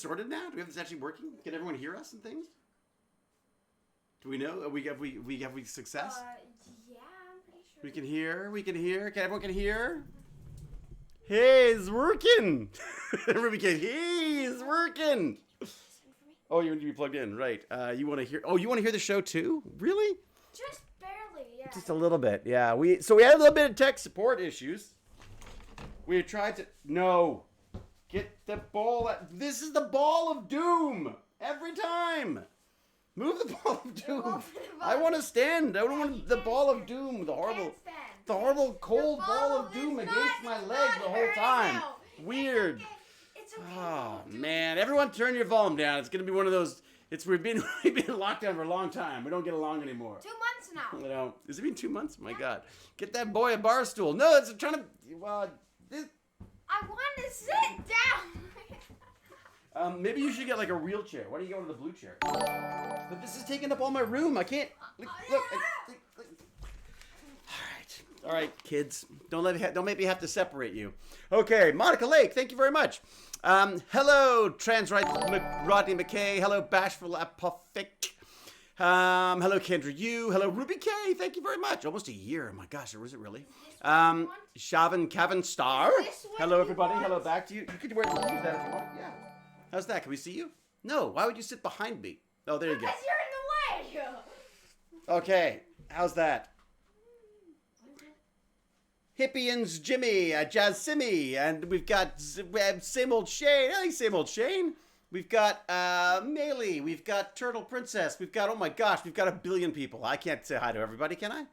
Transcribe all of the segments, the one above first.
sorted now? Do we have this actually working? Can everyone hear us and things? Do we know? Have we success? Yeah, I'm pretty sure. We can hear. Everyone can hear? Hey, it's working. Everybody can hear. It's working. Oh, you need to be plugged in, right? You want to hear? Oh, you want to hear the show too? Really? Just barely, yeah. Just a little bit, yeah. We had a little bit of tech support issues. We tried to get the ball. This is the ball of doom every time. Move the ball of doom. I want to stand. I don't want the ball of doom. The horrible cold ball of doom against my leg the whole time. Weird. It's okay. Oh man! Everyone, turn your volume down. It's gonna be one of those. We've been locked down for a long time. We don't get along anymore. 2 months now. You know, has it been 2 months? My God! Get that boy a bar stool. No, it's trying to. Well, I want to sit down. maybe you should get like a wheelchair. Why don't you go to the blue chair? But this is taking up all my room. I can't. Look. All right, kids. Don't make me have to separate you. Okay, Monica Lake. Thank you very much. Hello, Trans Rodney McKay. Hello, Bashful Apophic. Hello, Kendra Yu. Hello, Ruby K. Thank you very much. Almost a year. Oh my gosh, was it really? Shavin Kevin Star. Hello, everybody. Hello, back to you. You could wear that if you want. Yeah. How's that? Can we see you? No. Why would you sit behind me? Oh, there you go. Because you're in the way. Okay. How's that? Hippians Jimmy, Jazz Simmy, and we have same old Shane. Hey, same old Shane. We've got Maylee. We've got Turtle Princess. We've got, oh my gosh, we've got 1 billion people. I can't say hi to everybody, can I?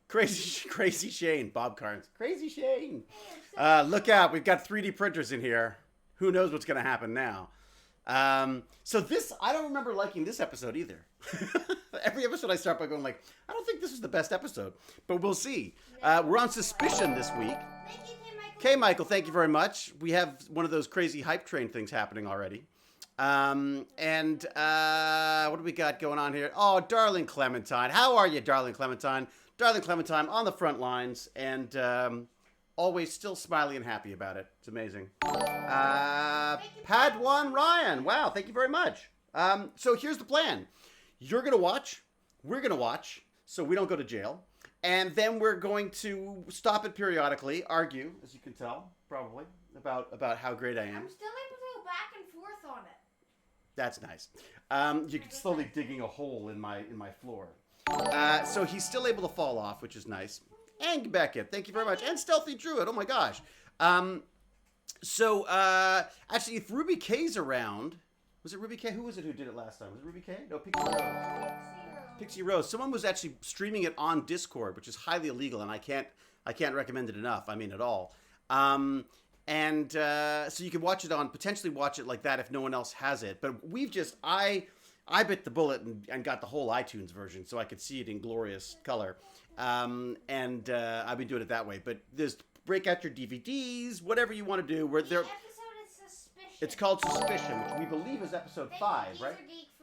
Crazy Shane, Bob Carnes. Crazy Shane. Look out, we've got 3D printers in here. Who knows what's going to happen now? So this, I don't remember liking this episode either. Every episode I start by going like, I don't think this is the best episode, but we'll see. We're on Suspicion this week. Okay, Michael, thank you very much. We have one of those crazy hype train things happening already. What do we got going on here? Oh, darling Clementine. How are you, darling Clementine? Darling Clementine on the front lines and always still smiley and happy about it. It's amazing. Padawan Ryan. Wow, thank you very much. So here's the plan. You're going to watch. We're going to watch so we don't go to jail. And then we're going to stop it periodically, argue, as you can tell, probably, about how great I am. I'm still able to go back and forth on it. That's nice. You can slowly digging a hole in my floor. So he's still able to fall off, which is nice. And Beckett, thank you very much. And Stealthy Druid, oh my gosh. Actually, if Ruby K's around, was it Ruby K? Who was it who did it last time? Was it Ruby K? No, Pixie Rose. Pixie Rose. Someone was actually streaming it on Discord, which is highly illegal, and I can't recommend it enough. I mean, at all. So you can potentially watch it like that if no one else has it. But I bit the bullet and got the whole iTunes version so I could see it in glorious color. I've been doing it that way. But break out your DVDs, whatever you want to do. The episode is Suspicion. It's called Suspicion, which we believe is episode 5, right?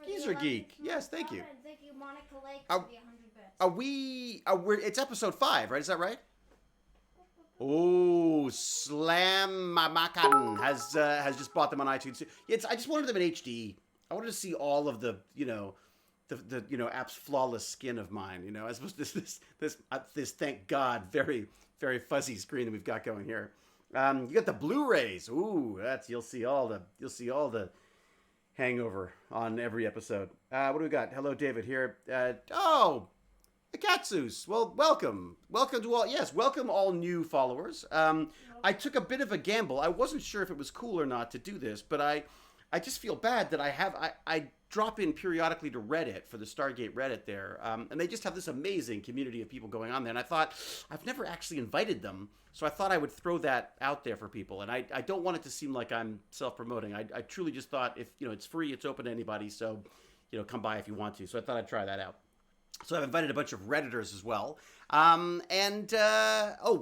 Geezer Geek. Yes, thank you. And thank you, Monica Lake, for the 100 bits. It's episode 5, right? Is that right? Oh, Slam Mamakan has just bought them on iTunes. I just wanted them in HD. I wanted to see all of the app's flawless skin of mine. As opposed to this thank God very very fuzzy screen that we've got going here. You got the Blu-rays. Ooh, you'll see all the hangover on every episode. What do we got? Hello, David here. Akatsus. Well, welcome to all. Yes, welcome all new followers. I took a bit of a gamble. I wasn't sure if it was cool or not to do this, but I just feel bad that I drop in periodically to Reddit for the Stargate Reddit there, and they just have this amazing community of people going on there. And I thought, I've never actually invited them, so I thought I would throw that out there for people. And I don't want it to seem like I'm self-promoting. I truly just thought if it's free, it's open to anybody, so come by if you want to. So I thought I'd try that out. So I've invited a bunch of Redditors as well. Oh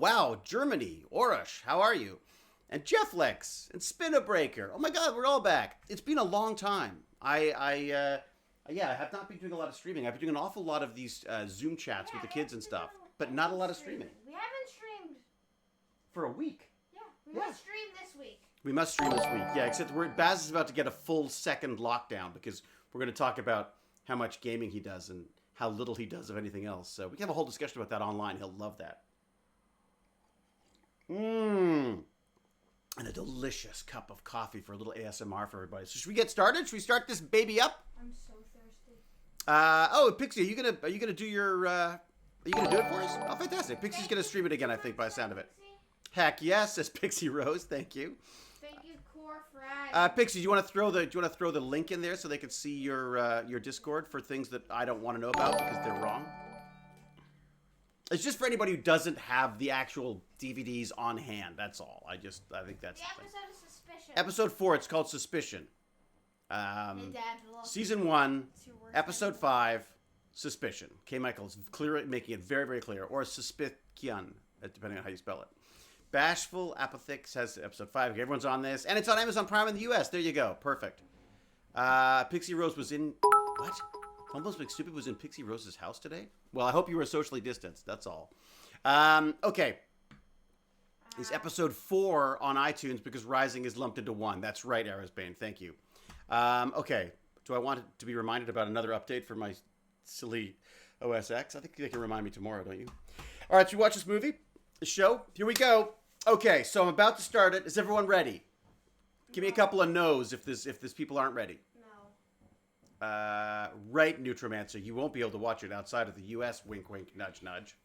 wow, Germany, Orush, how are you? And Jeff Lex and Spinabreaker. Oh my God, we're all back. It's been a long time. I have not been doing a lot of streaming. I've been doing an awful lot of these Zoom chats with the kids and stuff, but not a lot of streaming. We haven't streamed for a week. Yeah, we must stream this week. We must stream this week. Yeah, except Baz is about to get a full second lockdown because we're going to talk about how much gaming he does and how little he does of anything else. So we can have a whole discussion about that online. He'll love that. Mmm. And a delicious cup of coffee for a little ASMR for everybody. So should we get started? Should we start this baby up? I'm so thirsty. Oh, Pixie, are you gonna do your are you gonna do it for us? Oh, fantastic. Pixie's gonna stream it again, I think, by the sound of it. Heck yes, says Pixie Rose. Thank you. Thank you, Core Frag. Pixie, do you want to throw the link in there so they can see your Discord for things that I don't want to know about because they're wrong? It's just for anybody who doesn't have the actual DVDs on hand. That's all. I think that's the episode is Suspicion. Episode 4. It's called Suspicion. Season 1, Episode 5, Suspicion. K. Michael's making it very, very clear, or Suspicion, depending on how you spell it. Bashful Apothix has Episode 5. Okay, everyone's on this, and it's on Amazon Prime in the U.S. There you go. Perfect. Pixie Rose was in what? Almost Big Stupid was in Pixie Rose's house today? Well, I hope you were socially distanced. That's all. Okay. Is episode 4 on iTunes because Rising is lumped into 1. That's right, Aerosbane. Thank you. Okay. Do I want to be reminded about another update for my silly OS X? I think they can remind me tomorrow, don't you? All right, should we watch this movie? The show? Here we go. Okay, so I'm about to start it. Is everyone ready? Give me a couple of no's if this people aren't ready. Right, Nutromancer. You won't be able to watch it outside of the U.S. Wink, wink, nudge, nudge.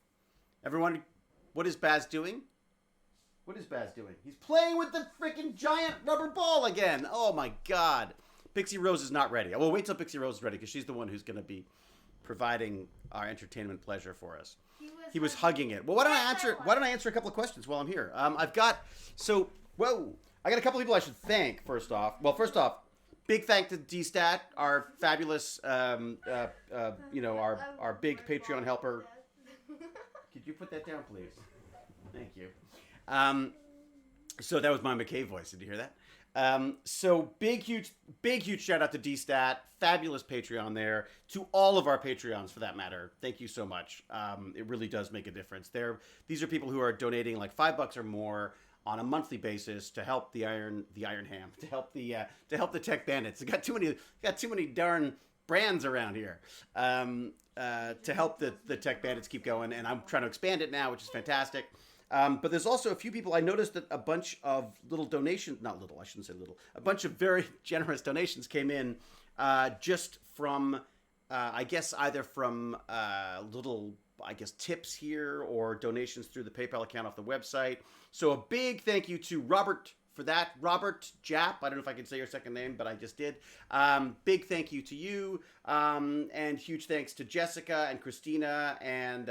Everyone, what is Baz doing? What is Baz doing? He's playing with the freaking giant rubber ball again. Oh, my God. Pixie Rose is not ready. Well, wait till Pixie Rose is ready because she's the one who's going to be providing our entertainment pleasure for us. He was hugging it. Well, why don't I answer a couple of questions while I'm here? I got a couple of people I should thank, first off. Well, first off, big thank to D-Stat, our fabulous, our big Patreon helper. Could you put that down, please? Thank you. So that was my McKay voice. Did you hear that? So big, huge shout out to D-Stat. Fabulous Patreon there. To all of our Patreons, for that matter. Thank you so much. It really does make a difference. These are people who are donating like $5 or more on a monthly basis to help the Iron Ham, to help the Tech Bandits. Got too many darn brands around here to help the Tech Bandits keep going, and I'm trying to expand it now, which is fantastic. But there's also a few people. I noticed that a bunch of little donations, not little, I shouldn't say little, a bunch of very generous donations came in just from, I guess, either from little, tips here or donations through the PayPal account off the website. So a big thank you to Robert for that. Robert Japp. I don't know if I can say your second name, but I just did. Big thank you to you. And huge thanks to Jessica and Christina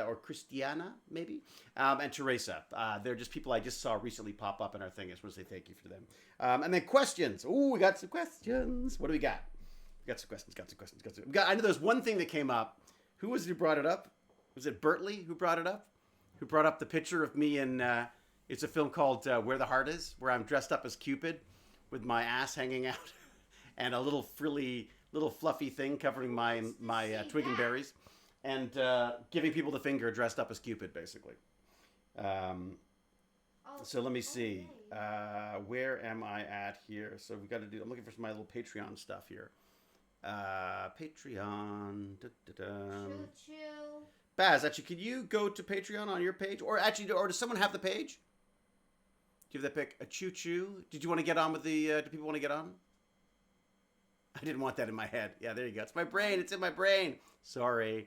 or Christiana, maybe, and Teresa. They're just people I just saw recently pop up in our thing. I just want to say thank you for them. And then questions. Ooh, we got some questions. What do we got? We got some questions. I know there's one thing that came up. Who was it who brought it up? Was it Bertley who brought it up? Who brought up the picture of me in... it's a film called Where the Heart Is, where I'm dressed up as Cupid with my ass hanging out and a little fluffy thing covering my twig and berries and giving people the finger dressed up as Cupid, basically. So let me see. Where am I at here? So we got to do... I'm looking for my little Patreon stuff here. Patreon. Choo-choo. Baz, actually, can you go to Patreon on your page? Or does someone have the page? Do you have that pick? A choo-choo? Did you want to get on with the... do people want to get on? I didn't want that in my head. Yeah, there you go. It's my brain. It's in my brain. Sorry.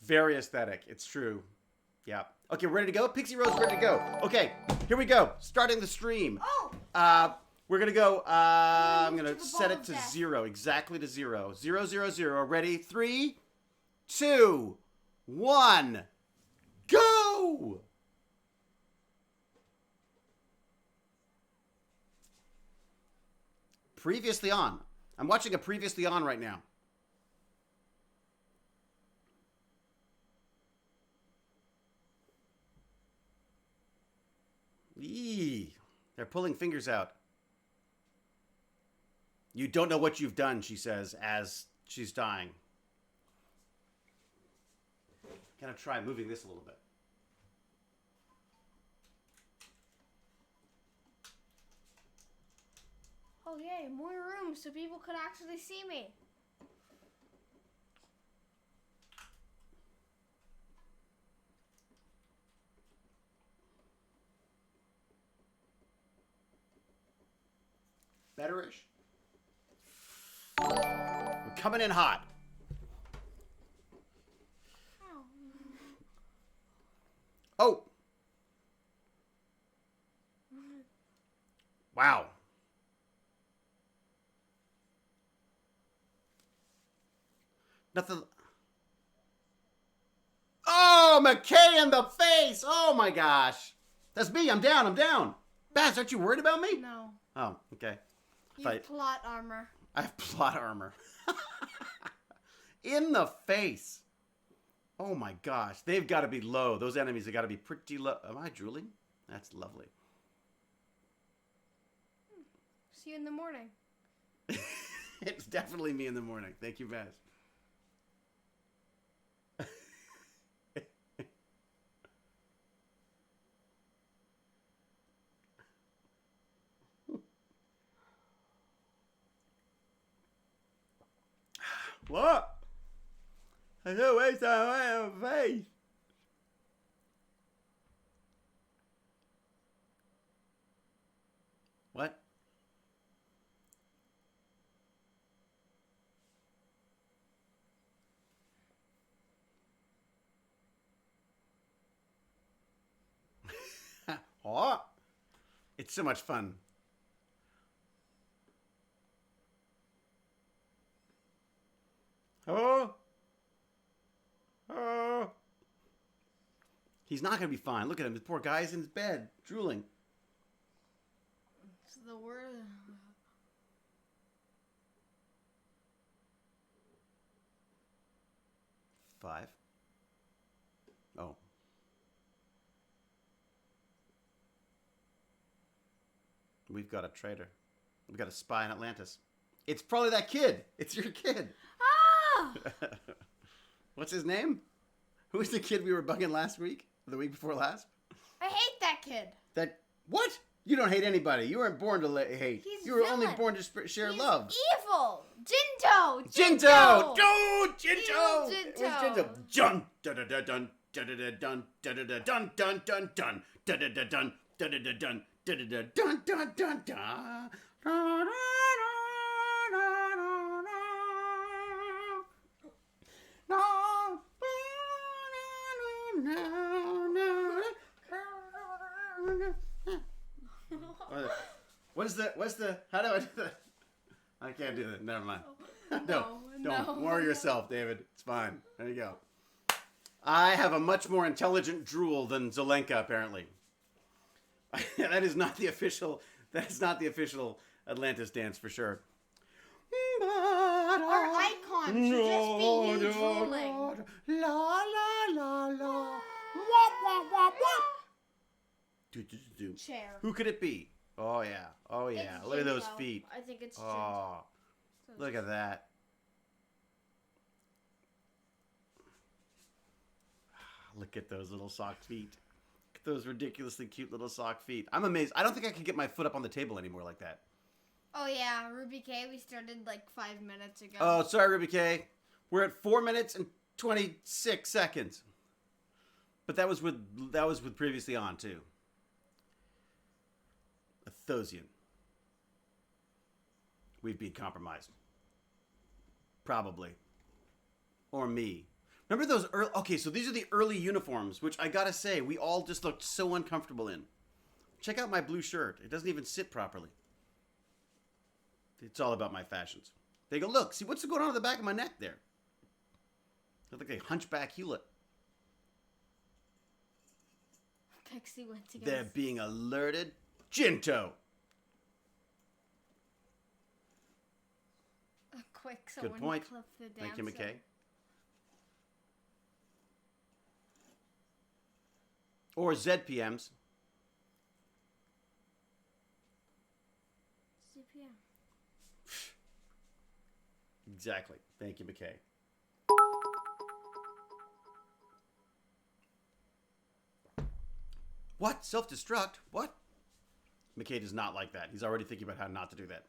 Very aesthetic. It's true. Yeah. Okay, we're ready to go? Pixie Rose, ready to go. Okay, here we go. Starting the stream. Oh! We're going to go... I'm going to set it to 0. Exactly to 0. 0, 0, 0. Ready? 3, 2... 1, go! Previously on. I'm watching a previously on right now. Eee, they're pulling fingers out. You don't know what you've done, she says, as she's dying. Gonna try moving this a little bit. Oh yay, more rooms so people could actually see me. Betterish. We're coming in hot. Oh. Wow. Nothing. Oh, McKay in the face. Oh my gosh. That's me. I'm down. I'm down. Baz, aren't you worried about me? No. Oh, okay. You have plot armor. I have plot armor. In the face. Oh my gosh. They've got to be low. Those enemies have got to be pretty low. Am I drooling? That's lovely. See you in the morning. It's definitely me in the morning. Thank you, Baz. What? I don't waste time on my face. What? Oh, it's so much fun. Oh. Oh. He's not going to be fine. Look at him. The poor guy's in his bed, drooling. It's the word. 5. Oh. We've got a traitor. We've got a spy in Atlantis. It's probably that kid. It's your kid. Ah! What's his name? Who's the kid we were bugging last week? The week before last? I hate that kid. That what? You don't hate anybody. You weren't born to hate. He's you were villain. only born to share He's love. evil. Jinto. Jinto! Dude, Jinto! Evil It was Jinto. Jinto. Dun da da da dun da da da dun da da da dun dun dun dun da da da dun da da da dun da da da dun dun dun dun. What's the how do I do that? I can't do that. Never mind. Don't worry yourself, David. It's fine. There you go. I have a much more intelligent drool than Zelenka, apparently. That is not the official Atlantis dance for sure. Our icon should just be you drooling. La la la la. Wop wop wop wop. Do do do do. Chair. Who could it be? Oh yeah. Oh yeah. It's Look at those Jinto. feet. I think it's Jinto. Oh, look at that. Look at those little sock feet. Look at those ridiculously cute little sock feet. I'm amazed. I don't think I could get my foot up on the table anymore like that. Oh yeah, Ruby K. We started like 5 minutes ago. Oh, sorry, Ruby K. We're at 4 minutes and 26 seconds. But that was with previously on too. Athosian. We've been compromised. Probably. Or me. Remember those early... Okay, so these are the early uniforms, which I gotta say, we all just looked so uncomfortable in. Check out my blue shirt. It doesn't even sit properly. It's all about my fashions. They go, look, see what's going on at the back of my neck there? I look like a hunchback Hewlett. Pixie went to They're being alerted. Jinto. Quick, someone Good point. clip the Thank you, dancer. McKay. Or ZPMs. CPM. Exactly. Thank you, McKay. What? Self-destruct? What? McKay does not like that. He's already thinking about how not to do that.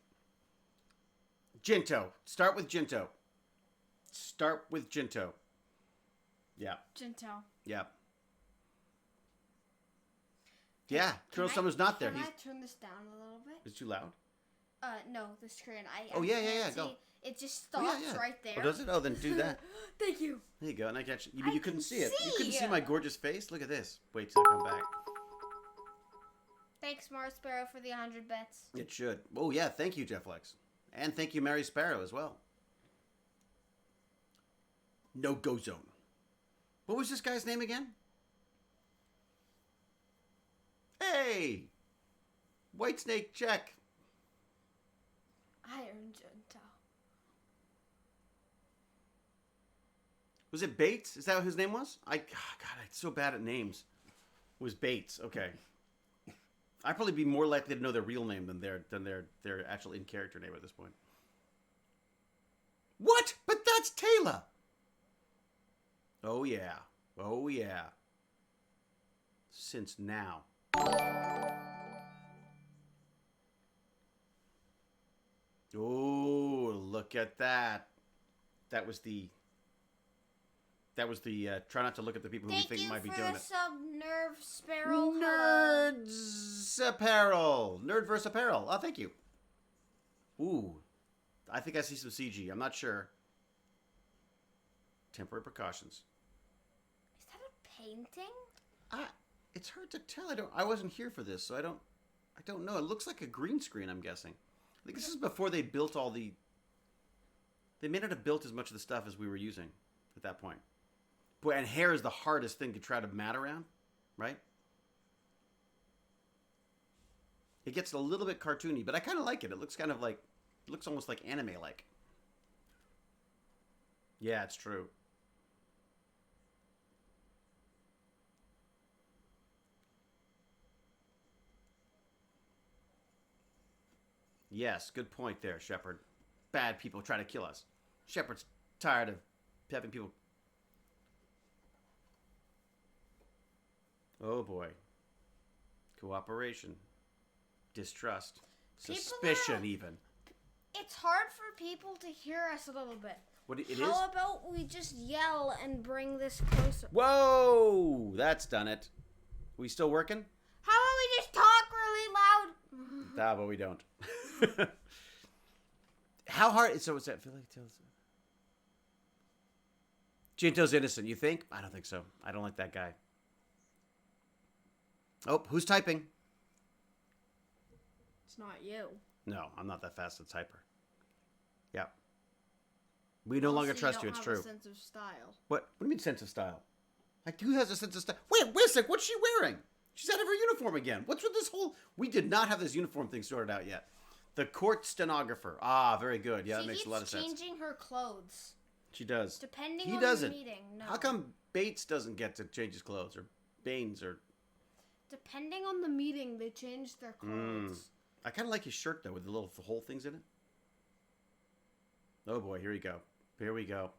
Jinto. Start with Jinto. Start with Jinto. Yeah. Jinto. Yeah. Yeah. Colonel Summers not there. Can I turn this down a little bit? Is it too loud? No, the screen. Oh, yeah, can't go. see. It just stops right there. Oh, does it? Oh, then do that. Thank you. There you go. And I got you. I You couldn't see it. You see. couldn't see my gorgeous face? Look at this. Wait till I come back. Thanks, Mars Sparrow, for the 100 bits. It should. Oh, yeah. Thank you, Jeff Lex. And thank you, Mary Sparrow, as well. No-go zone. What was this guy's name again? Hey! Whitesnake, check. Iron Jinto. Was it Bates? Is that what his name was? God, I'm so bad at names. It was Bates. Okay. I'd probably be more likely to know their real name than their actual in-character name at this point. What? But that's Taylor. Oh, yeah. Oh, yeah. Since now. Oh, look at that. That was the try not to look at the people who we think might be doing it. Thank you for the sub, Nerve Sparrow. Nerds Apparel. Nerdverse Apparel. Oh, thank you. Ooh. I think I see some CG. I'm not sure. Temporary precautions. Is that a painting? It's hard to tell. I wasn't here for this, so I don't know. It looks like a green screen, I'm guessing. I think this is before they built all the... They may not have built as much of the stuff as we were using at that point. Boy, and hair is the hardest thing to try to mat around, right? It gets a little bit cartoony, but I kind of like it. It looks kind of like... It looks almost like anime-like. Yeah, it's true. Yes, good point there, Shepard. Bad people try to kill us. Shepard's tired of having people... Oh, boy. Cooperation. Distrust. Suspicion, even. It's hard for people to hear us a little bit. What it is? How about we just yell and bring this closer? Whoa! That's done it. We still working? How about we just talk really loud? Nah, but we don't. How hard... So what's that? Jinto's innocent, you think? I don't think so. I don't like that guy. Oh, who's typing? It's not you. No, I'm not that fast a typer. Yeah. We no longer trust you, it's true. A sense of style. What do you mean sense of style? Like, who has a sense of style? Wait a sec, what's she wearing? She's out of her uniform again. What's with this whole... We did not have this uniform thing sorted out yet. The court stenographer. Ah, very good. Yeah, that makes a lot of sense. She keeps changing her clothes. She does. Depending on the meeting. No. How come Bates doesn't get to change his clothes? Or Baines or... Depending on the meeting, they change their clothes. I kind of like his shirt, though, with the little hole things in it. Oh, boy. Here we go. Here we go.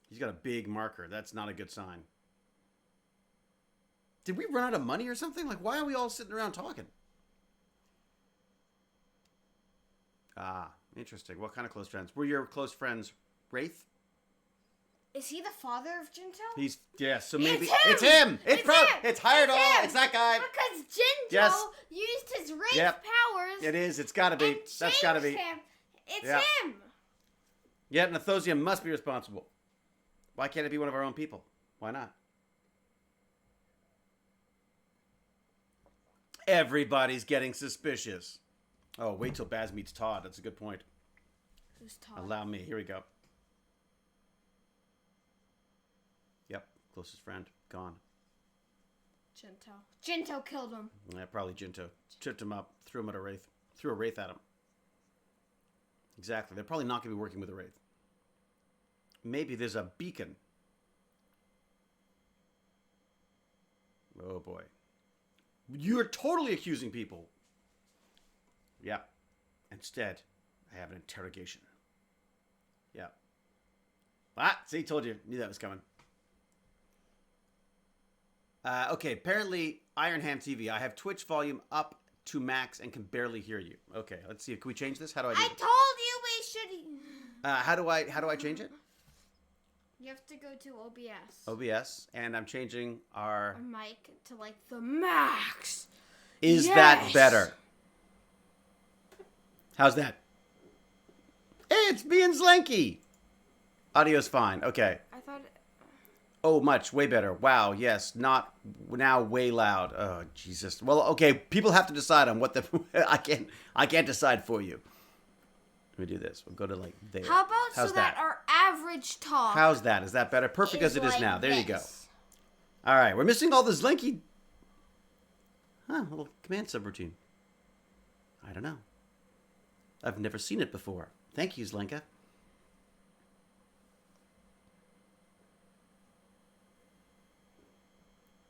He's got a big marker. That's not a good sign. Did we run out of money or something? Like, why are we all sitting around talking? Ah, interesting. What kind of close friends? Were your close friends Wraith? Is he the father of Jinto? So maybe... It's him! It's hired all! It's that guy! Because Jinto used his Wraith powers... It is. It's gotta be. That's gotta be. It's him! Yet Nathosia must be responsible. Why can't it be one of our own people? Why not? Everybody's getting suspicious. Oh, wait till Baz meets Todd. That's a good point. Who's Todd? Allow me. Here we go. Yep. Closest friend. Gone. Jinto. Jinto killed him. Yeah, probably Jinto. Tripped him up. Threw him at a Wraith. Threw a Wraith at him. Exactly. They're probably not going to be working with a Wraith. Maybe there's a beacon. Oh, boy. You're totally accusing people. Yeah. Instead, I have an interrogation. Yeah. See, told you. Knew that was coming. Okay, apparently, Iron Ham TV. I have Twitch volume up to max and can barely hear you. Okay, let's see. Can we change this? How do I do I this? told you we should. How do I change it? You have to go to OBS. OBS, and I'm changing our... Our mic to like the max. Is Yes! that better? How's that? Hey, it's me and Slanky. Audio's fine. Okay. I thought. Oh, much. Way better. Wow. Yes. Not now way loud. Oh, Jesus. Well, okay. People have to decide on what the... I can't decide for you. Let me do this. We'll go to like there. How about How's so that our average talk? How's that? Is that better? Perfect as it is like now. There you go. this? All right. We're missing all this Slanky... Huh. Little command subroutine. I don't know. I've never seen it before. Thank you, Zlenka.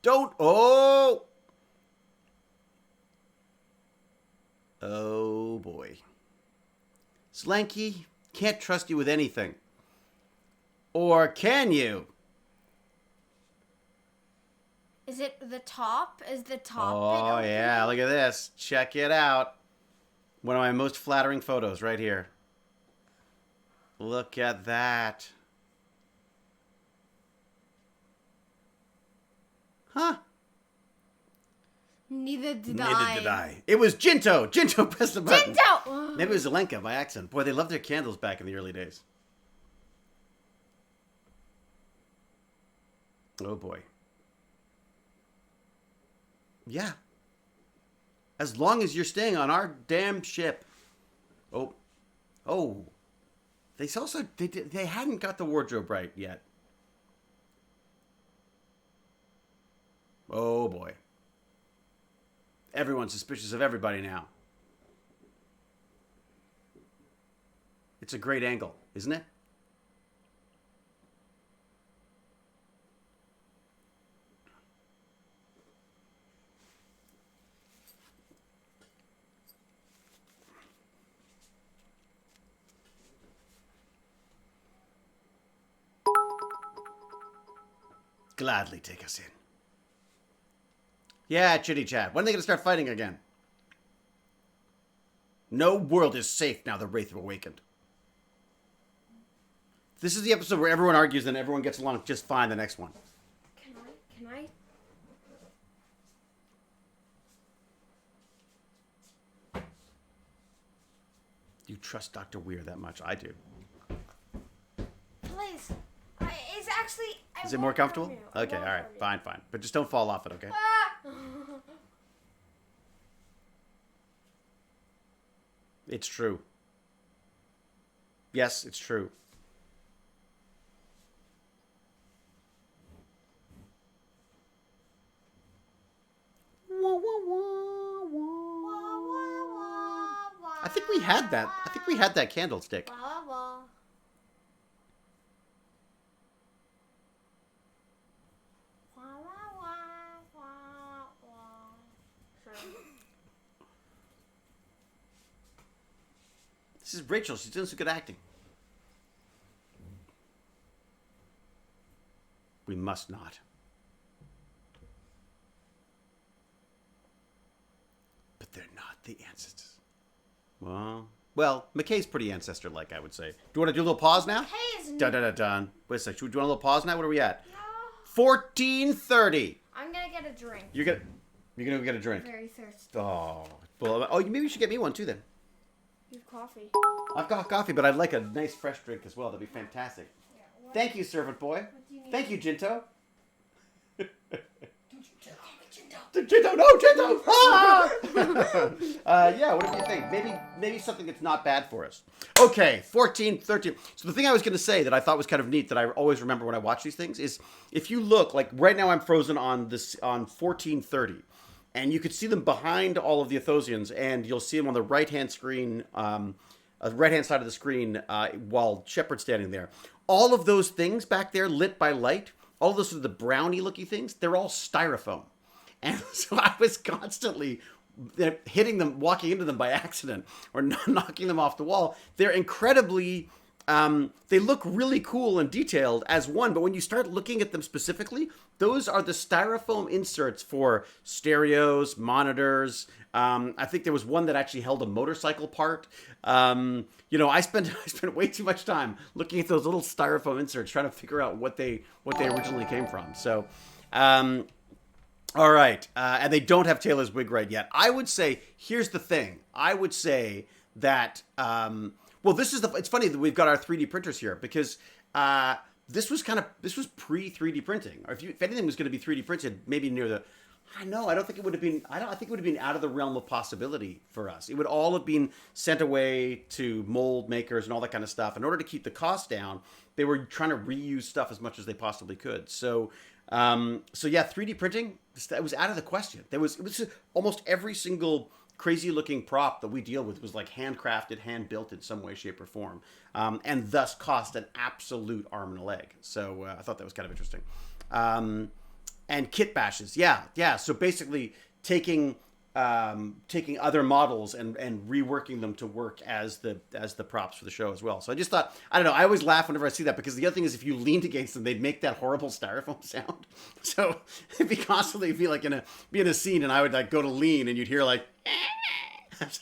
Don't... Oh! Oh, boy. Slanky, can't trust you with anything. Or can you? Is it the top? Is the top? Oh, yeah. Look at this. Check it out. One of my most flattering photos right here. Look at that. Huh. Neither did I. It was Jinto. Jinto pressed the button. Jinto! Maybe it was Zelenka by accident. Boy, they loved their candles back in the early days. Oh, boy. Yeah. As long as you're staying on our damn ship. Oh. Oh. They hadn't got the wardrobe right yet. Oh, boy. Everyone's suspicious of everybody now. It's a great angle, isn't it? Gladly take us in. Yeah, chitty chat. When are they going to start fighting again? No world is safe now the Wraith have awakened. This is the episode where everyone argues and everyone gets along just fine the next one. Can I? You trust Dr. Weir that much? I do. Please. It's actually... Is it more comfortable? Okay, all right. Fine. But just don't fall off it, okay? Ah! It's true. Yes, it's true. I think we had that. I think we had that candlestick. Wah, wah. Wah, wah, wah, wah, wah. Sorry. This is Rachel. She's doing some good acting. We must not. But they're not the ancestors. Well, McKay's pretty ancestor-like, I would say. Do you want to do a little pause now? Hey, is Dun. Wait a sec. Should we do a little pause now? What are we at? No. 14:30. I'm gonna get a drink. You're gonna go get a drink. Very thirsty. Oh, well, maybe you should get me one too then. You have coffee. I've got coffee, but I'd like a nice fresh drink as well. That'd be fantastic. Yeah, what? Thank you, servant boy. What do you need? Thank you, Jinto. Don't you call me Jinto, Jinto. no, Jinto! Yeah, what do you think? Maybe something that's not bad for us. Okay, 14, 13. So the thing I was going to say that I thought was kind of neat that I always remember when I watch these things is if you look, like right now I'm frozen on 1430. And you could see them behind all of the Athosians, and you'll see them on the right-hand screen, right-hand side of the screen while Shepard's standing there. All of those things back there lit by light, all of those are the brownie-looking things, they're all styrofoam. And so I was constantly hitting them, walking into them by accident, or knocking them off the wall. They're incredibly They look really cool and detailed as one, but when you start looking at them specifically, those are the styrofoam inserts for stereos, monitors. I think there was one that actually held a motorcycle part. I spent way too much time looking at those little styrofoam inserts, trying to figure out what they originally came from. So, all right, and they don't have Taylor's wig right yet. I would say, here's the thing. I would say that. Well, it's funny that we've got our 3D printers here because this was pre 3D printing. Or if anything was going to be 3D printed, maybe near the, I don't think it would have been. I think it would have been out of the realm of possibility for us. It would all have been sent away to mold makers and all that kind of stuff. In order to keep the cost down, they were trying to reuse stuff as much as they possibly could. So yeah, 3D printing, that was out of the question. It was almost every single crazy looking prop that we deal with was like handcrafted, hand built in some way, shape, or form, and thus cost an absolute arm and a leg. So I thought that was kind of interesting. And kit bashes, yeah. So basically taking other models and reworking them to work as the props for the show as well. So I just thought, I don't know, I always laugh whenever I see that because the other thing is if you leaned against them, they'd make that horrible styrofoam sound. So it'd be constantly be in a scene and I would like go to lean and you'd hear like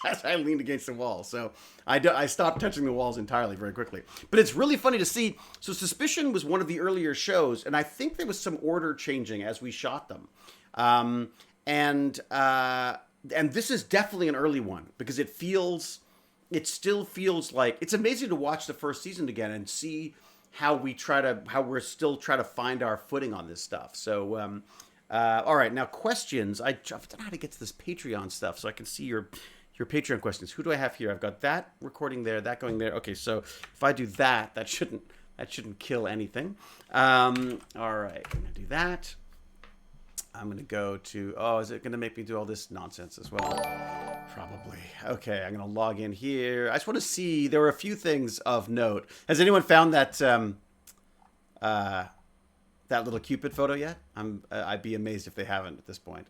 as I leaned against the wall. So I stopped touching the walls entirely very quickly. But it's really funny to see. So Suspicion was one of the earlier shows, and I think there was some order changing as we shot them. And this is definitely an early one because it still feels like it's amazing to watch the first season again and see how we're still trying to find our footing on this stuff. So, all right, now questions. I don't know how to get to this Patreon stuff so I can see your Patreon questions. Who do I have here? I've got that recording there, that going there. Okay, so if I do that shouldn't kill anything. All right, I'm gonna do that. I'm going to go to, is it going to make me do all this nonsense as well? Probably. Okay, I'm going to log in here. I just want to see, there were a few things of note. Has anyone found that little Cupid photo yet? I'd be amazed if they haven't at this point.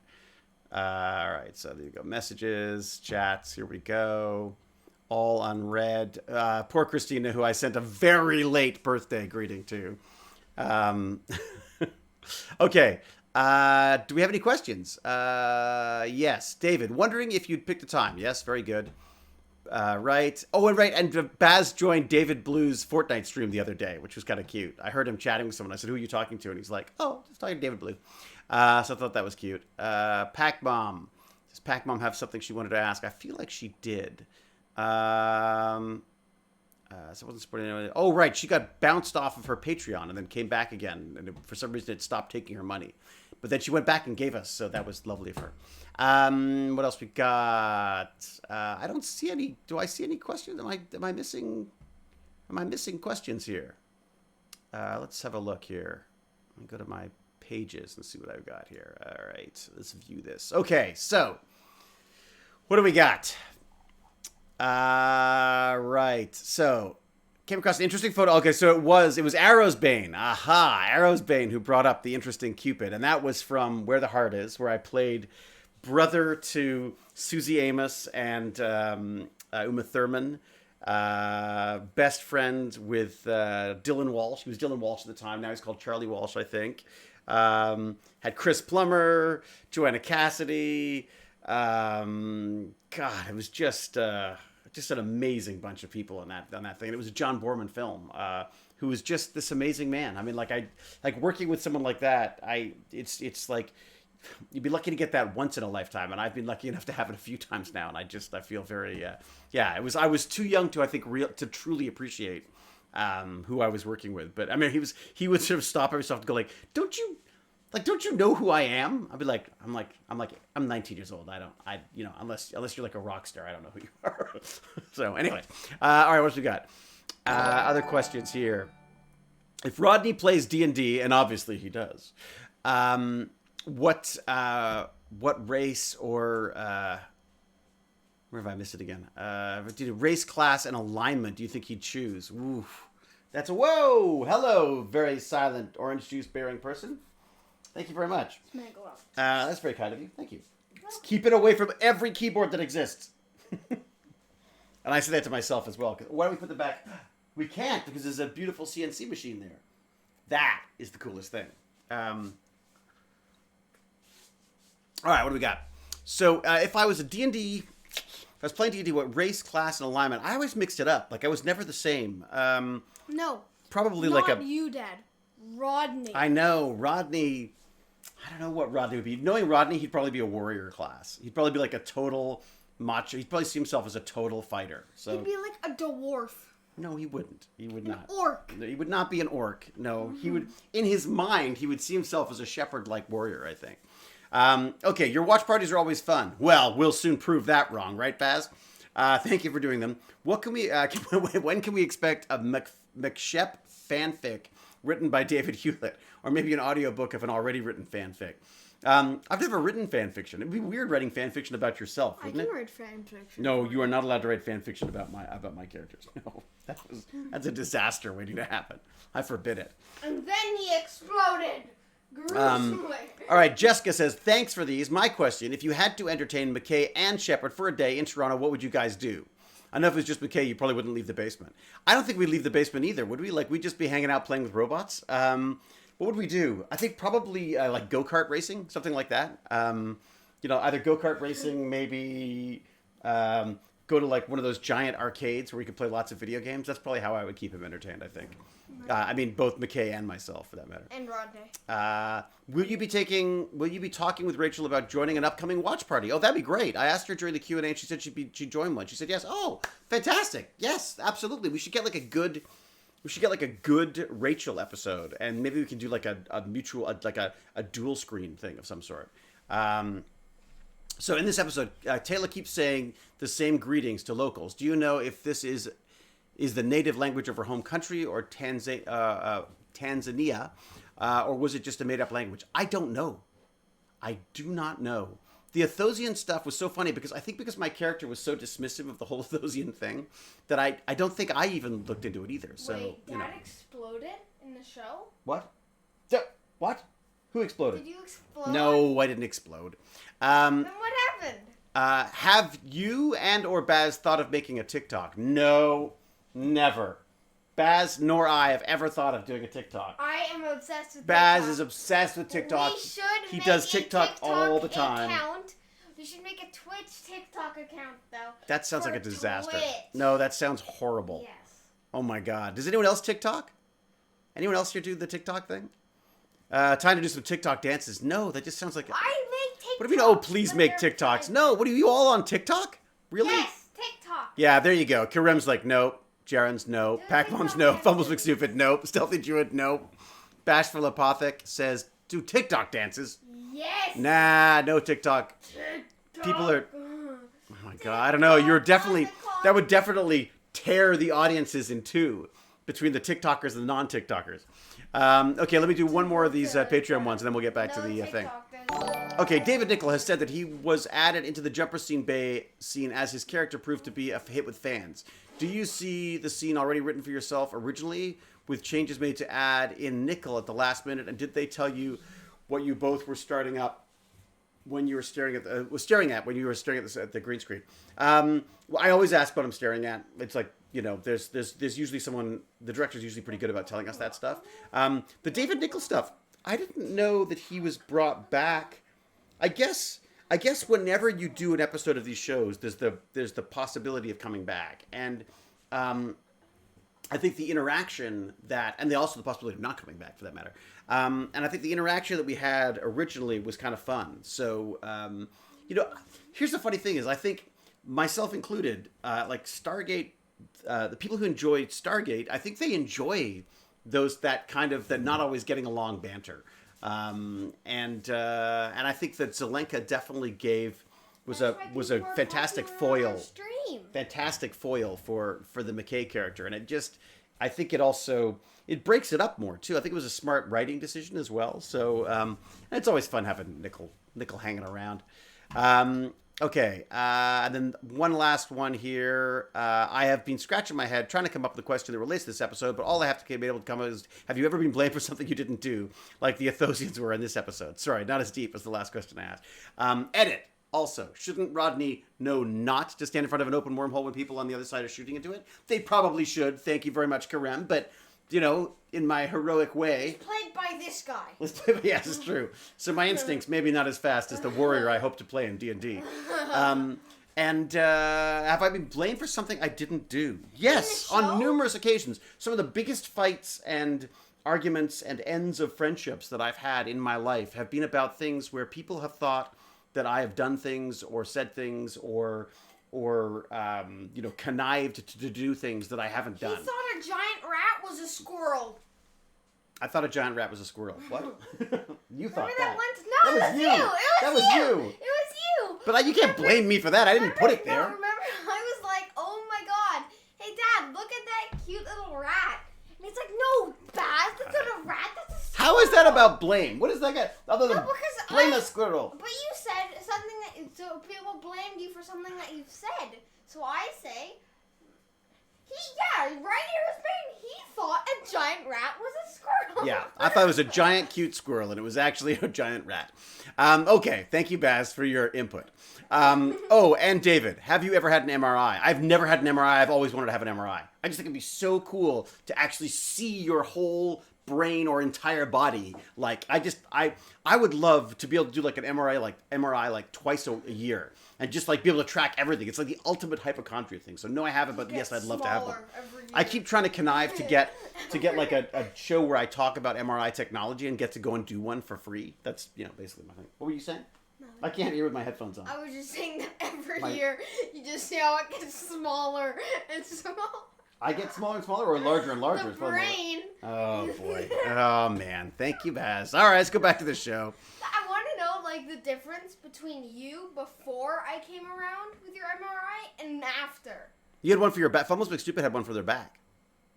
All right, so there you go. Messages, chats, here we go. All unread. Poor Christina, who I sent a very late birthday greeting to. Okay. Do we have any questions? Yes. David, wondering if you'd picked a time. Yes, very good. Right. Oh, and right. And Baz joined David Blue's Fortnite stream the other day, which was kind of cute. I heard him chatting with someone. I said, who are you talking to? And he's like, oh, just talking to David Blue. So I thought that was cute. Pac Mom. Does Pac Mom have something she wanted to ask? I feel like she did. So I wasn't supporting anyone. Oh, right. She got bounced off of her Patreon and then came back again. And for some reason, it stopped taking her money. But then she went back and gave us, so that was lovely of her. What else we got? I don't see any. Do I see any questions? Am I missing questions here? Let's have a look here. Let me go to my pages and see what I've got here. All right, let's view this. Okay, so what do we got? Right. So came across an interesting photo. Okay, so it was Arrowsbane. Aha, Arrowsbane who brought up the interesting Cupid, and that was from Where the Heart Is, where I played brother to Susie Amos and Uma Thurman, best friend with Dylan Walsh. He was Dylan Walsh at the time. Now he's called Charlie Walsh, I think. Had Chris Plummer, Joanna Cassidy. God, it was just an amazing bunch of people on that thing. And it was a John Borman film, who was just this amazing man. I mean, like working with someone like that. It's like you'd be lucky to get that once in a lifetime, and I've been lucky enough to have it a few times now. And I feel very, I was too young to to truly appreciate who I was working with. But I mean, he would sort of stop every so often and go like, don't you know who I am? I'd be like, I'm 19 years old. Unless you're like a rock star, I don't know who you are. So anyway, all right, what else we got? Other questions here. If Rodney plays D&D, and obviously he does, what race or where have I missed it again? Race, class, and alignment do you think he'd choose? Oof. That's a whoa. Hello, very silent orange juice bearing person. Thank you very much. It's gonna go out. That's very kind of you. Thank you. Just keep it away from every keyboard that exists. And I say that to myself as well. Why don't we put them back? We can't because there's a beautiful CNC machine there. That is the coolest thing. All right, what do we got? So if I was a D&D, if I was playing D&D, what race, class, and alignment? I always mixed it up. Like I was never the same. No. Probably Not like a. you, Dad. Rodney. I know Rodney. I don't know what Rodney would be. Knowing Rodney, he'd probably be a warrior class. He'd probably be like a total macho. He'd probably see himself as a total fighter. So He'd be like a dwarf. no, he wouldn't. He would An not. orc. No, he would not be an orc. No, he would. In his mind, he would see himself as a shepherd-like warrior. I think. Okay, your watch parties are always fun. Well, we'll soon prove that wrong, right, Baz? Thank you for doing them. What can we? When can we expect a McShep fanfic written by David Hewlett, or maybe an audiobook of an already written fanfic? I've never written fan fiction. It'd be weird writing fan fiction about yourself, I wouldn't can it? write fan fiction. No, you are not allowed to write fan fiction about my characters. No, that's a disaster waiting to happen. I forbid it. And then he exploded. Gruesomely. All right, Jessica says, thanks for these. My question, if you had to entertain McKay and Shepard for a day in Toronto, what would you guys do? I know if it was just McKay, you probably wouldn't leave the basement. I don't think we'd leave the basement either, would we? Like, we'd just be hanging out playing with robots. What would we do? I think probably like go-kart racing, something like that. Either go-kart racing, maybe go to like one of those giant arcades where we could play lots of video games. That's probably how I would keep him entertained, I think. I mean, both McKay and myself, for that matter. And Rodney. Will you be talking with Rachel about joining an upcoming watch party? Oh, that'd be great. I asked her during the Q&A and she said she'd join one. She said yes. Oh, fantastic. Yes, absolutely. We should get like a good Rachel episode, and maybe we can do like a mutual, like a dual screen thing of some sort. So in this episode, Taylor keeps saying the same greetings to locals. Do you know if this is the native language of her home country or Tanzania, or was it just a made-up language? I don't know. I do not know. The Athosian stuff was so funny because my character was so dismissive of the whole Athosian thing that I don't think I even looked into it either. So, Wait, Dad exploded in the show? What? What? Who exploded? Did you explode? No, I didn't explode. Then what happened? Have you and or Baz thought of making a TikTok? No, never. Baz nor I have ever thought of doing a TikTok. I am obsessed with Baz TikTok. is obsessed with TikTok. We should does TikTok all the time. Account. We should make a Twitch TikTok account, though. That sounds like a disaster. Twitch. No, that sounds horrible. Yes. Oh my God. Does anyone else TikTok? Anyone else here do the TikTok thing? Time to do some TikTok dances. No, that just sounds like... I make TikTok. What do you mean, oh, please make TikToks? No, what are you all on TikTok? Really? Yes, TikTok. Yeah, there you go. Karem's like, nope. Jaren's no. Do Pac-Bomb's TikTok no. dances. Fumbles McStupid, nope. Stealthy Druid, nope. Bashful Apothic says, do TikTok dances. Yes. Nah, no TikTok. TikTok. People are... Oh my God, I don't know. That would definitely tear the audiences in two between the TikTokers and the non-TikTokers. Okay, let me do one more of these Patreon ones, and then we'll get back to the thing. Okay, David Nickel has said that he was added into the Jumper Scene Bay scene as his character proved to be a hit with fans. Do you see the scene already written for yourself originally, with changes made to add in Nickel at the last minute? And did they tell you what you both were starting up when you were staring at the green screen? Well, I always ask what I'm staring at. It's like, there's usually someone. The director's usually pretty good about telling us that stuff. The David Nickel stuff, I didn't know that he was brought back. I guess whenever you do an episode of these shows, there's the possibility of coming back, and I think the interaction and also the possibility of not coming back, for that matter. And I think the interaction that we had originally was kind of fun. So here's the funny thing is, I think myself included, like Stargate, the people who enjoy Stargate, I think they enjoy that not always getting along banter. And I think that Zelenka definitely was a fantastic foil for the McKay character, and I think it breaks it up more too. I think it was a smart writing decision as well. So and it's always fun having Nickel hanging around. Okay, and then one last one here. I have been scratching my head trying to come up with a question that relates to this episode, but all I have to be able to come up is, have you ever been blamed for something you didn't do, like the Athosians were in this episode? Sorry, not as deep as the last question I asked. Edit. Also, shouldn't Rodney know not to stand in front of an open wormhole when people on the other side are shooting into it? They probably should. Thank you very much, Karem. But, in my heroic way... Played by this guy. Yes, it's true. So my instincts maybe not as fast as the warrior I hope to play in D&D. And have I been blamed for something I didn't do? Yes, on numerous occasions. Some of the biggest fights and arguments and ends of friendships that I've had in my life have been about things where people have thought that I have done things or said things or connived to do things that I haven't done. He thought a giant rat was a squirrel. I thought a giant rat was a squirrel. What? You thought that that. once? No, that was you. That was you. It was you. But you can't blame me for that. I didn't put it there. No, remember, I was like, oh my god. Hey, Dad, look at that cute little rat. And he's like, no, Baz, that's not a rat. That's a squirrel. How is that about blame? What is that got other than blame a squirrel? But you said something so people blamed you for something that you've said. So I say, right here was Spain. He thought a giant rat was a squirrel. Yeah, I thought it was a giant cute squirrel, and it was actually a giant rat. Okay, thank you, Baz, for your input. And David, have you ever had an MRI? I've never had an MRI. I've always wanted to have an MRI. I just think it'd be so cool to actually see your whole brain or entire body. Like, I would love to be able to do like an MRI like twice a year. And just like be able to track everything. It's like the ultimate hypochondria thing. So no, I haven't, but yes, I'd love to have one. I keep trying to connive to get like a show where I talk about MRI technology and get to go and do one for free. That's basically my thing. What were you saying? No. I can't hear with my headphones on. I was just saying that every year you just see how it gets smaller and smaller. I get smaller and smaller, or larger and larger? The brain. Oh boy. Oh man. Thank you, Baz. All right, let's go back to the show. I want to know like the difference between you before I came around with your MRI and after. You had one for your back. Fumbles Big Stupid had one for their back.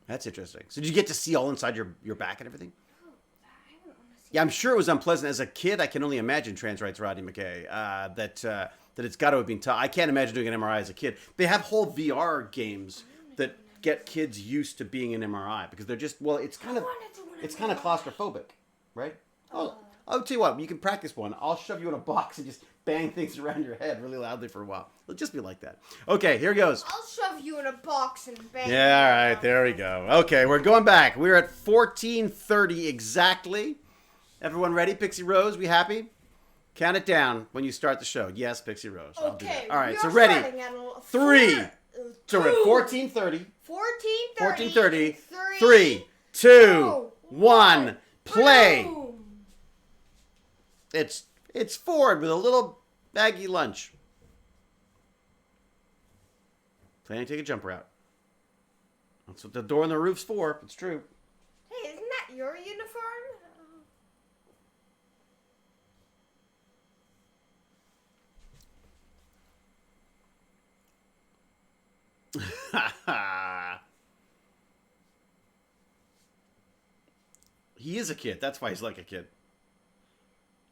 That's interesting. So did you get to see all inside your back and everything? Oh, I don't want to see. Yeah, I'm sure it was unpleasant. As a kid, I can only imagine, trans rights Rodney McKay, that it's got to have been tough. I can't imagine doing an MRI as a kid. They have whole VR games that get kids used to being in MRI because they're just it's kind of claustrophobic, right? I'll tell you what, you can practice one. I'll shove you in a box and just bang things around your head really loudly for a while. It'll just be like that. Okay, here goes. I'll shove you in a box and bang. Yeah, all right, there we go. Okay, we're going back. We're at 14:30 exactly. Everyone ready? Pixie Rose, we happy? Count it down when you start the show. Yes, Pixie Rose. I'll do that. All right, so ready. 3. So we're at 14:30. 14:30. 3, 2, 1, play. Boom. It's Ford with a little baggy lunch. Planning to take a jump route. That's what the door on the roof's for. It's true. Hey, isn't that your uniform? He is a kid. That's why he's like a kid.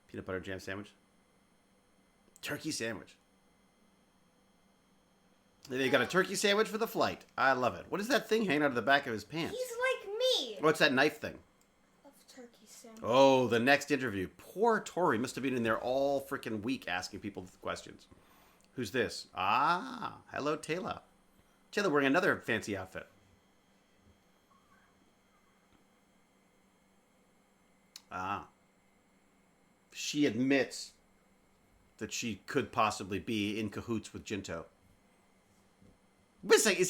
Peanut butter jam sandwich. Turkey sandwich. They got a turkey sandwich for the flight. I love it. What is that thing hanging out of the back of his pants? He's like me. What's that knife thing? Love turkey sandwich. Oh, the next interview. Poor Tori must have been in there all freaking week asking people questions. Who's this? Ah, hello, Taylor. Taylor wearing another fancy outfit. Ah. She admits that she could possibly be in cahoots with Jinto. Wait a second, is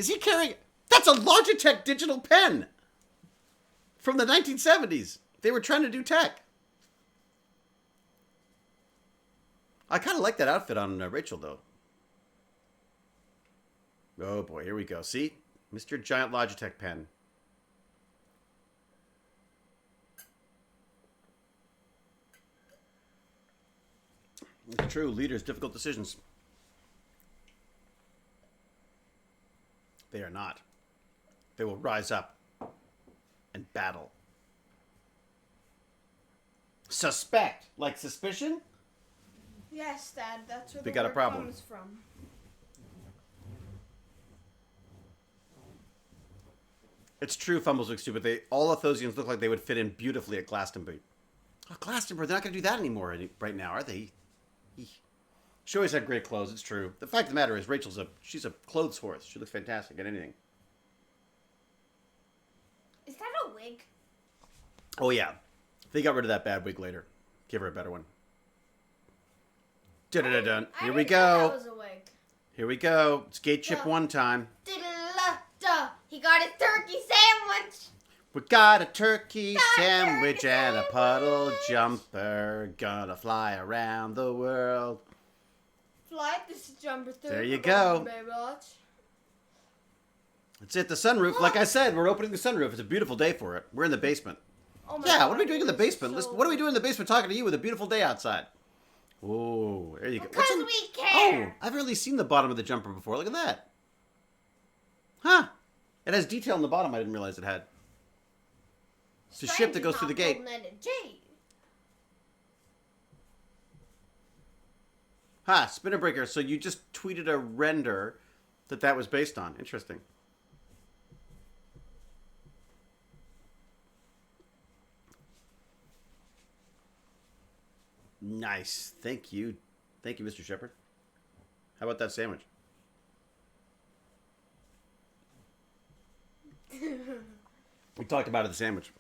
he carrying... That's a Logitech digital pen! From the 1970s. They were trying to do tech. I kind of like that outfit on Rachel, though. Oh boy, here we go. See? Mr. Giant Logitech pen. It's true, leaders, difficult decisions. They are not. They will rise up and battle. Suspect, like suspicion? Yes, Dad, that's where We the got a word problem. comes from. It's true, Fumbles look stupid. All Athosians look like they would fit in beautifully at Glastonbury. Oh, Glastonbury, they're not going to do that anymore right now, are they? Eek. She always had great clothes. It's true. The fact of the matter is, she's a clothes horse. She looks fantastic at anything. Is that a wig? Oh yeah, they got rid of that bad wig later. Give her a better one. Dun dun dun dun. Here we go. That was a wig. Here we go. It's Gate Chip 1 time. Duh. He got a turkey sandwich. We got a turkey sandwich and a puddle jumper. Gonna fly around the world. Fly this jumper through. There you go. That's it, the sunroof. Like I said, we're opening the sunroof. It's a beautiful day for it. We're in the basement. Oh my Yeah, God, what are we doing in the basement? so What are we doing in the basement talking to you with a beautiful day outside? Oh, there you go. Because we care. Oh, I've really seen the bottom of the jumper before. Look at that. Huh. It has detail on the bottom I didn't realize it had. It's a ship that goes through the gate. Ha, spinner breaker. So you just tweeted a render that was based on. Interesting. Nice. Thank you. Thank you, Mr. Shepard. How about that sandwich? We talked about it, the sandwich.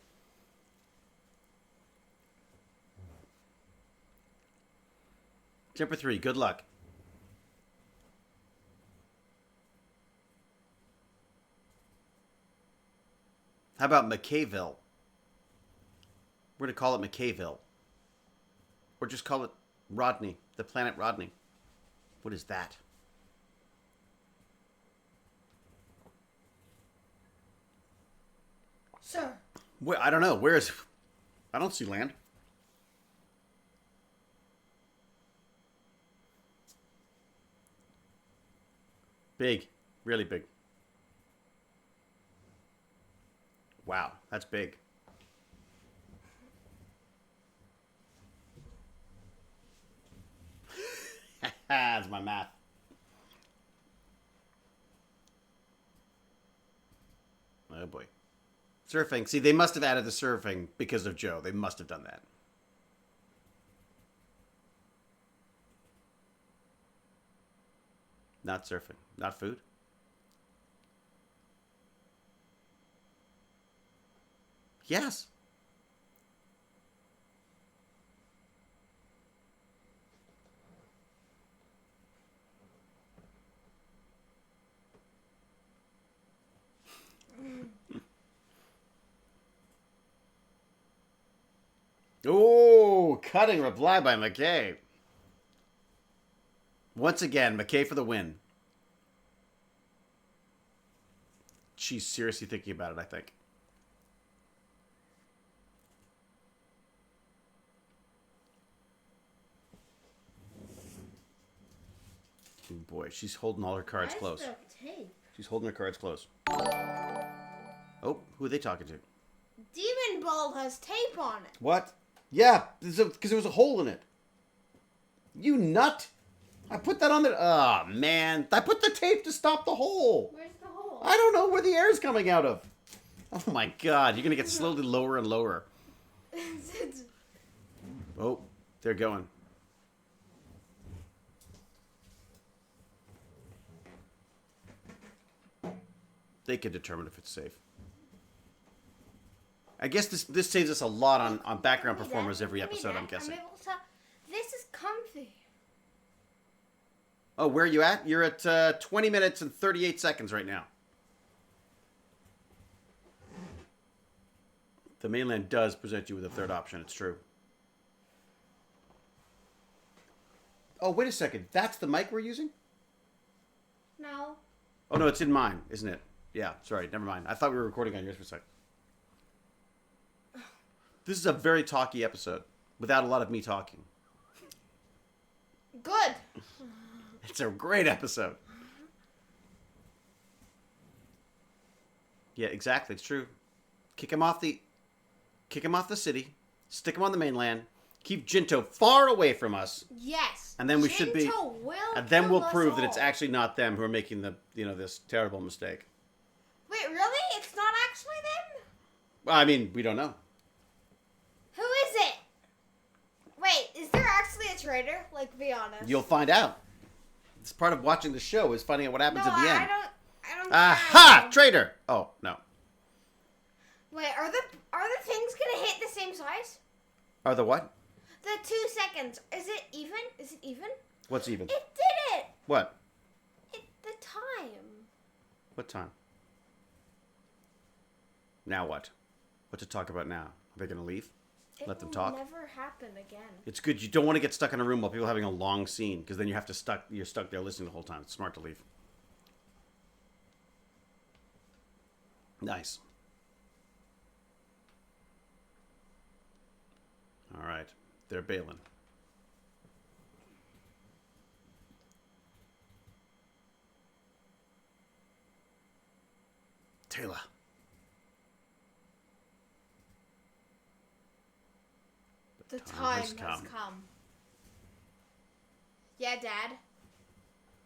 Jumper 3, good luck. How about McKayville? We're going to call it McKayville. Or just call it Rodney, the planet Rodney. What is that? Sir. Where, I don't know. Where is... I don't see land. Big. Really big. Wow, that's big. That's my math. Oh boy. Surfing. See, they must have added the surfing because of Joe. They must have done that. Not surfing. Not food. Yes. Oh, cutting reply by McKay. Once again, McKay for the win. She's seriously thinking about it, I think. Oh boy, she's holding all her cards close. She's holding her cards close. Oh, who are they talking to? Demon Ball has tape on it. What? Yeah, because there was a hole in it. You nut! I put that on there. Oh, man. I put the tape to stop the hole. Where's the hole? I don't know where the air is coming out of. Oh, my God. You're going to get slowly lower and lower. Oh, they're going. They can determine if it's safe. I guess this saves us a lot on background performers every episode, I'm guessing. This is comfy. Oh, where are you at? You're at 20 minutes and 38 seconds right now. The mainland does present you with a third option. It's true. Oh, wait a second. That's the mic we're using? No. Oh, no, it's in mine, isn't it? Yeah, sorry. Never mind. I thought we were recording on yours for a second. This is a very talky episode without a lot of me talking. Good. It's a great episode. Yeah, exactly. It's true. Kick him off the city. Stick him on the mainland. Keep Jinto far away from us. Yes. And then we should be. Will and then we'll kill us prove that all. it's actually not them who are making the this terrible mistake. Wait, really? It's not actually them? Well, I mean, we don't know. Who is it? Wait, is there actually a traitor? Like, be honest. You'll find out. It's part of watching the show is finding out what happens at the end. I don't Aha! care. Traitor! Oh, no. Wait, are the things gonna hit the same size? Are the what? The 2 seconds. Is it even? Is it even? What's even? It did it! What? The time. What time? Now what? What to talk about now? Are they going to leave? Let them talk? It will never happen again. It's good. You don't want to get stuck in a room while people are having a long scene, because then you're stuck there listening the whole time. It's smart to leave. Nice. All right. They're bailing. Taylor. The time has come. Yeah, Dad.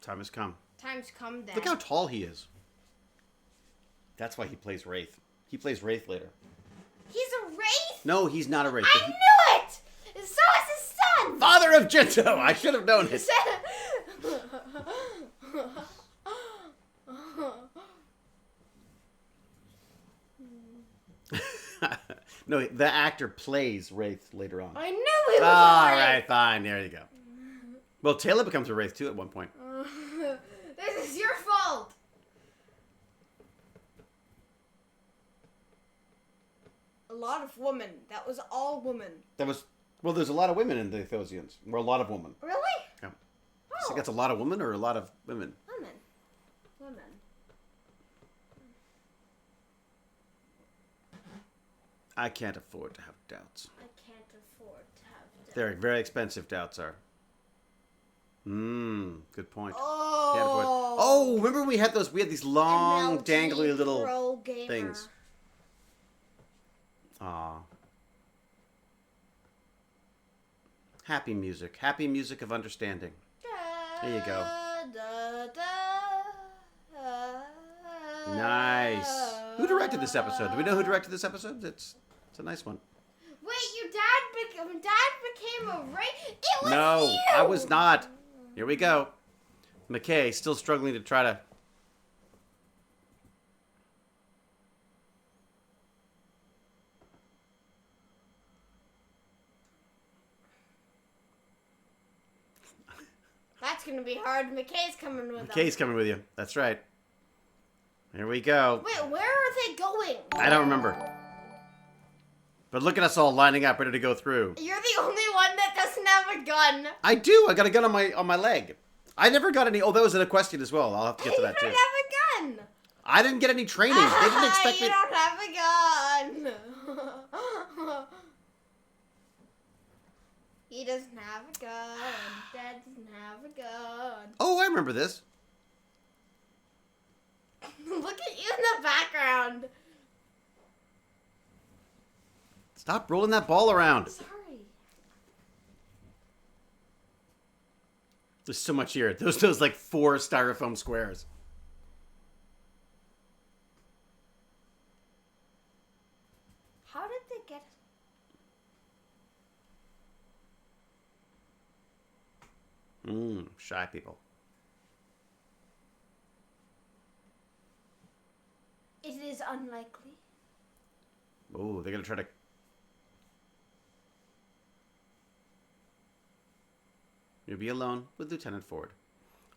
Time has come. Time's come, Dad. Look how tall he is. That's why he plays Wraith. He plays Wraith later. He's a wraith? No, he's not a Wraith. I knew it! So is his son! Father of Jinto! I should have known it. No, the actor plays Wraith later on. I knew it was All a wraith. right, fine. There you go. Well, Taylor becomes a Wraith too at one point. This is your fault. A lot of women. That was all women. Well, there's a lot of women in the Athosians. Or a lot of women. Really? Yeah. Oh. So that's a lot of women or a lot of women? Women. Women. I can't afford to have doubts. I can't afford to have doubts. They're very expensive, doubts are. Good point. Oh. Can't afford. Oh, remember we had these long, MLG dangly little Pro Gamer. things. Aw. Happy music. Happy music of understanding. There you go. Nice. Who directed this episode? Do we know who directed this episode? It's a nice one. Wait, your dad became a wraith? It was No, you! I was not. Here we go. McKay still struggling to try to... That's gonna be hard. McKay's coming with McKay's them. coming with you. That's right. Here we go. Wait, where are they going? I don't remember. But look at us all lining up, ready to go through. You're the only one that doesn't have a gun. I do. I got a gun on my leg. I never got any. Oh, that was an Equestrian as well. I'll have to get to that You too. don't have a gun. I didn't get any training. They didn't expect You me. don't have a gun. He doesn't have a gun. Dad doesn't have a gun. Oh, I remember this. Look at you in the background. Stop rolling that ball around. Sorry. There's so much here. Those like 4 styrofoam squares. How did they get... Shy people. It is unlikely. Oh, they're gonna try to... You'll be alone with Lieutenant Ford.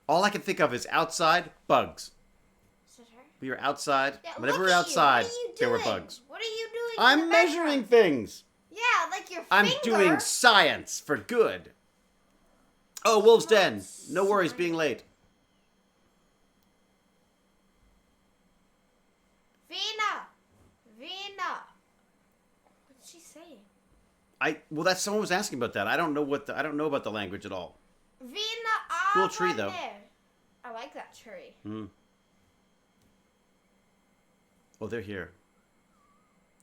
All I can think of is outside, bugs. Is it her? We were outside. Yeah, Whenever look we're at you. outside, What are you there were doing? bugs. What are you doing? in I'm the measuring background? things. Yeah, like your I'm finger. doing science for good. Oh, Wolf's Den. No worries being late. Vina. What's she saying? Well, that's someone was asking about that. I don't know I don't know about the language at all. Vina. Cool tree, though. I like that tree. Oh, they're here.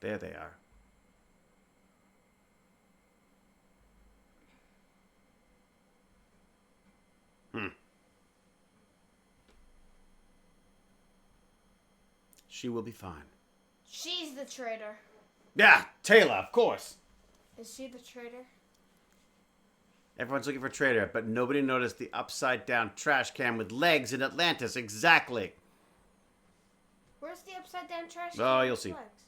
There they are. She will be fine. She's the traitor. Yeah, Taylor, of course. Is she the traitor? Everyone's looking for Trader, but nobody noticed the upside-down trash can with legs in Atlantis. Exactly. Where's the upside down trash can? Oh, with you'll see. legs?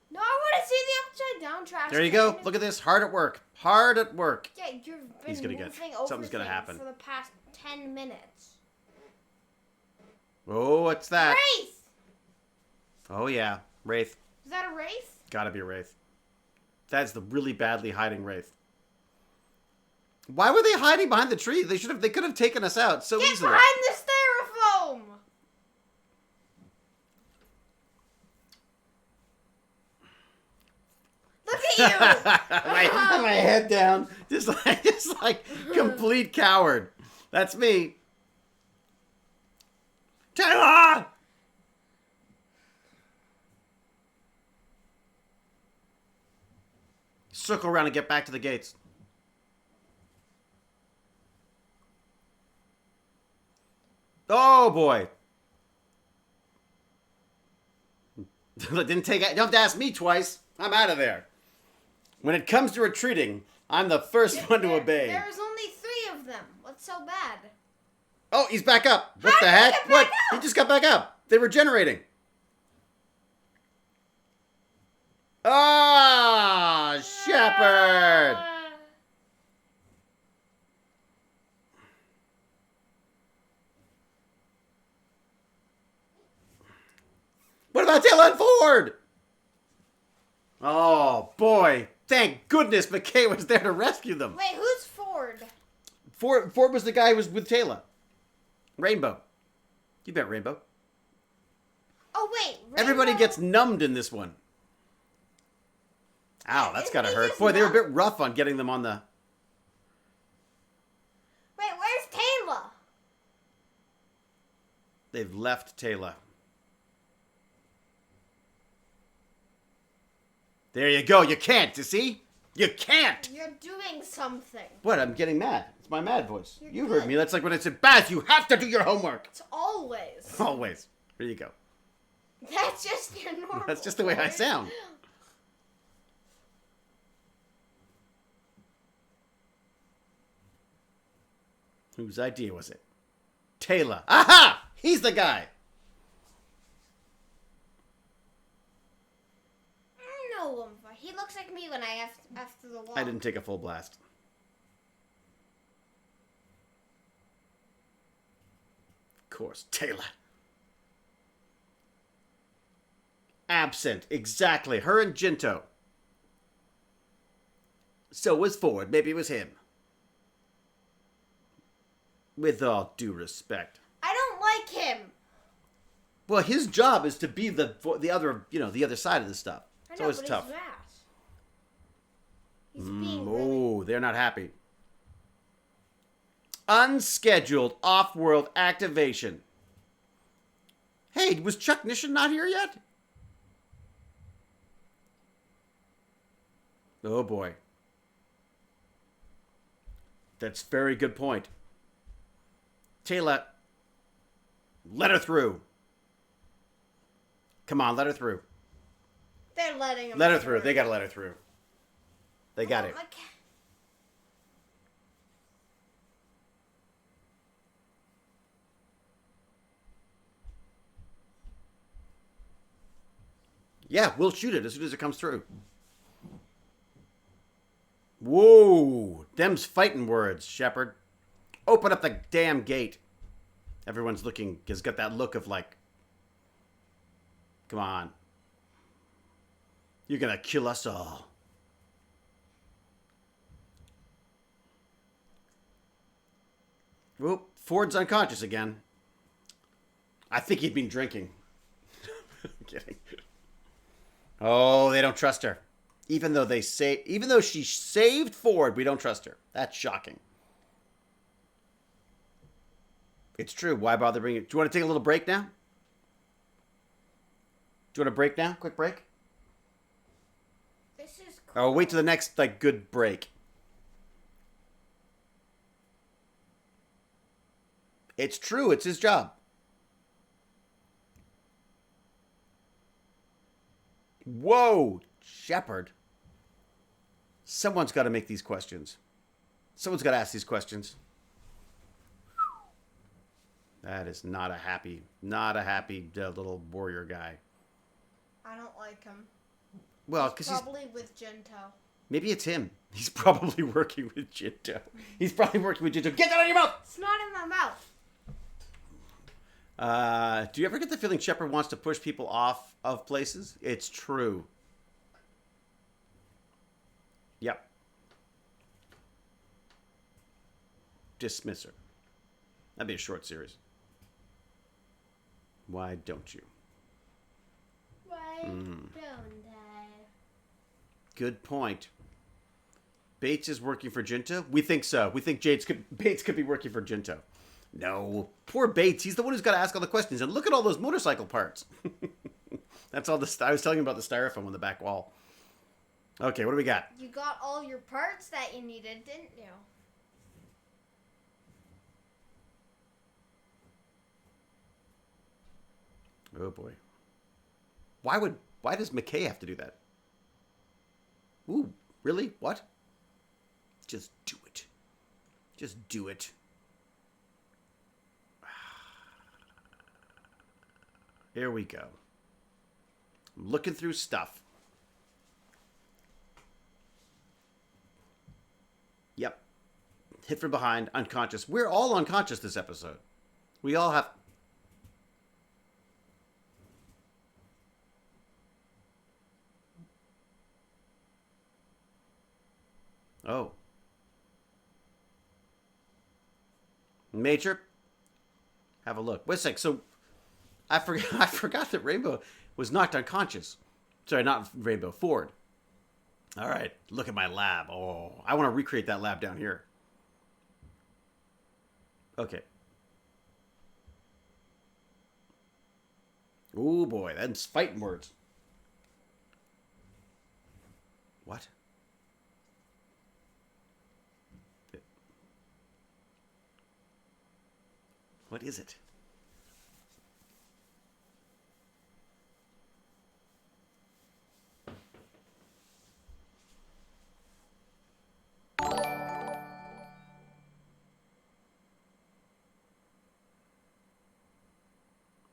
No, I want to see the upside down trash can. There you go. Look at this. Hard at work. Hard at work. Yeah, you've been He's gonna get moving over something's gonna things happen. for the past 10 minutes. Oh, what's that? Wraith! Oh yeah, Wraith. Is that a wraith? Gotta be a Wraith. That's the really badly hiding Wraith. Why were they hiding behind the tree? They should have. They could have taken us out so Get easily. behind the styrofoam! Look at you! my head down, just like complete coward. That's me. Taylor! Circle around and get back to the gates. Oh boy. Didn't take. You don't have to ask me twice. I'm out of there. When it comes to retreating, I'm the first one to obey. There's only 3 of them. What's so bad? Oh, he's back up. What How the did he heck? get back What? up? He just got back up. They were generating. Ah, Shepard. What about Taylor and Ford? Oh, boy. Thank goodness McKay was there to rescue them. Wait, who's Ford? Ford was the guy who was with Taylor. Rainbow. You bet Rainbow. Oh, wait. Everybody Rainbow? gets numbed in this one. Ow, that's gotta Isn't he hurt. just Boy, they were a numb? bit rough on getting them on the... Wait, where's Taylor? They've left Taylor. There you go. You can't, you see? You can't! You're doing something. What? I'm getting mad. It's my mad voice. You're You good. heard me. That's like when I said, Baz, you have to do your homework. It's always. Always. Here you go. That's just your normal That's just the way I voice. sound. Whose idea was it? Taylor. Aha! He's the guy. No, Lumpa. He looks like me when I after the wall. I didn't take a full blast. Of course, Taylor. Absent. Exactly. Her and Jinto. So was Ford. Maybe it was him. With all due respect. I don't like him. Well, his job is to be the other, the other side of this stuff. I It's know, always but tough. he's mad. He's being really... Oh, they're not happy. Unscheduled off-world activation. Hey, was Chuck Nishan not here yet? Oh boy. That's a very good point. Taylor, let her through. Come on, let her through. They're letting him Let her through. They gotta let her through. They got it. my cat. Yeah, we'll shoot it as soon as it comes through. Whoa, them's fighting words, Shepard. Open up the damn gate. Everyone's looking, has got that look of like, come on. You're gonna kill us all. Whoop, Ford's unconscious again. I think he'd been drinking. I'm kidding. Oh, they don't trust her. Even though she saved Ford, we don't trust her. That's shocking. It's true. Why bother bringing it? Do you want to take a little break now? Do you want a break now? Quick break? This is cool. Or wait till the next, good break. It's true. It's his job. Whoa, Shepard. Someone's got to make these questions. Someone's got to ask these questions. That is not a happy little warrior guy. I don't like him. Well, because he's probably with Jinto. Maybe it's him. He's probably working with Jinto. Get that out of your mouth! It's not in my mouth. Do you ever get the feeling Shepard wants to push people off of places? It's true. Yep. Dismiss her. That'd be a short series. Why don't you? Why don't I? Good point. Bates is working for Jinto? We think so. We think Bates could be working for Jinto. No. Poor Bates. He's the one who's got to ask all the questions. And look at all those motorcycle parts. That's all the... I was telling you about the styrofoam on the back wall. Okay, what do we got? You got all your parts that you needed, didn't you? Oh, boy. Why does McKay have to do that? Ooh, really? What? Just do it. Just do it. Here we go. I'm looking through stuff. Yep. Hit from behind, unconscious. We're all unconscious this episode. We all have... Oh. Major, have a look. Wait a sec. So, I forgot that Rainbow was knocked unconscious. Sorry, not Rainbow. Ford. All right. Look at my lab. Oh, I want to recreate that lab down here. Okay. Oh boy, that's fighting words. What? What is it?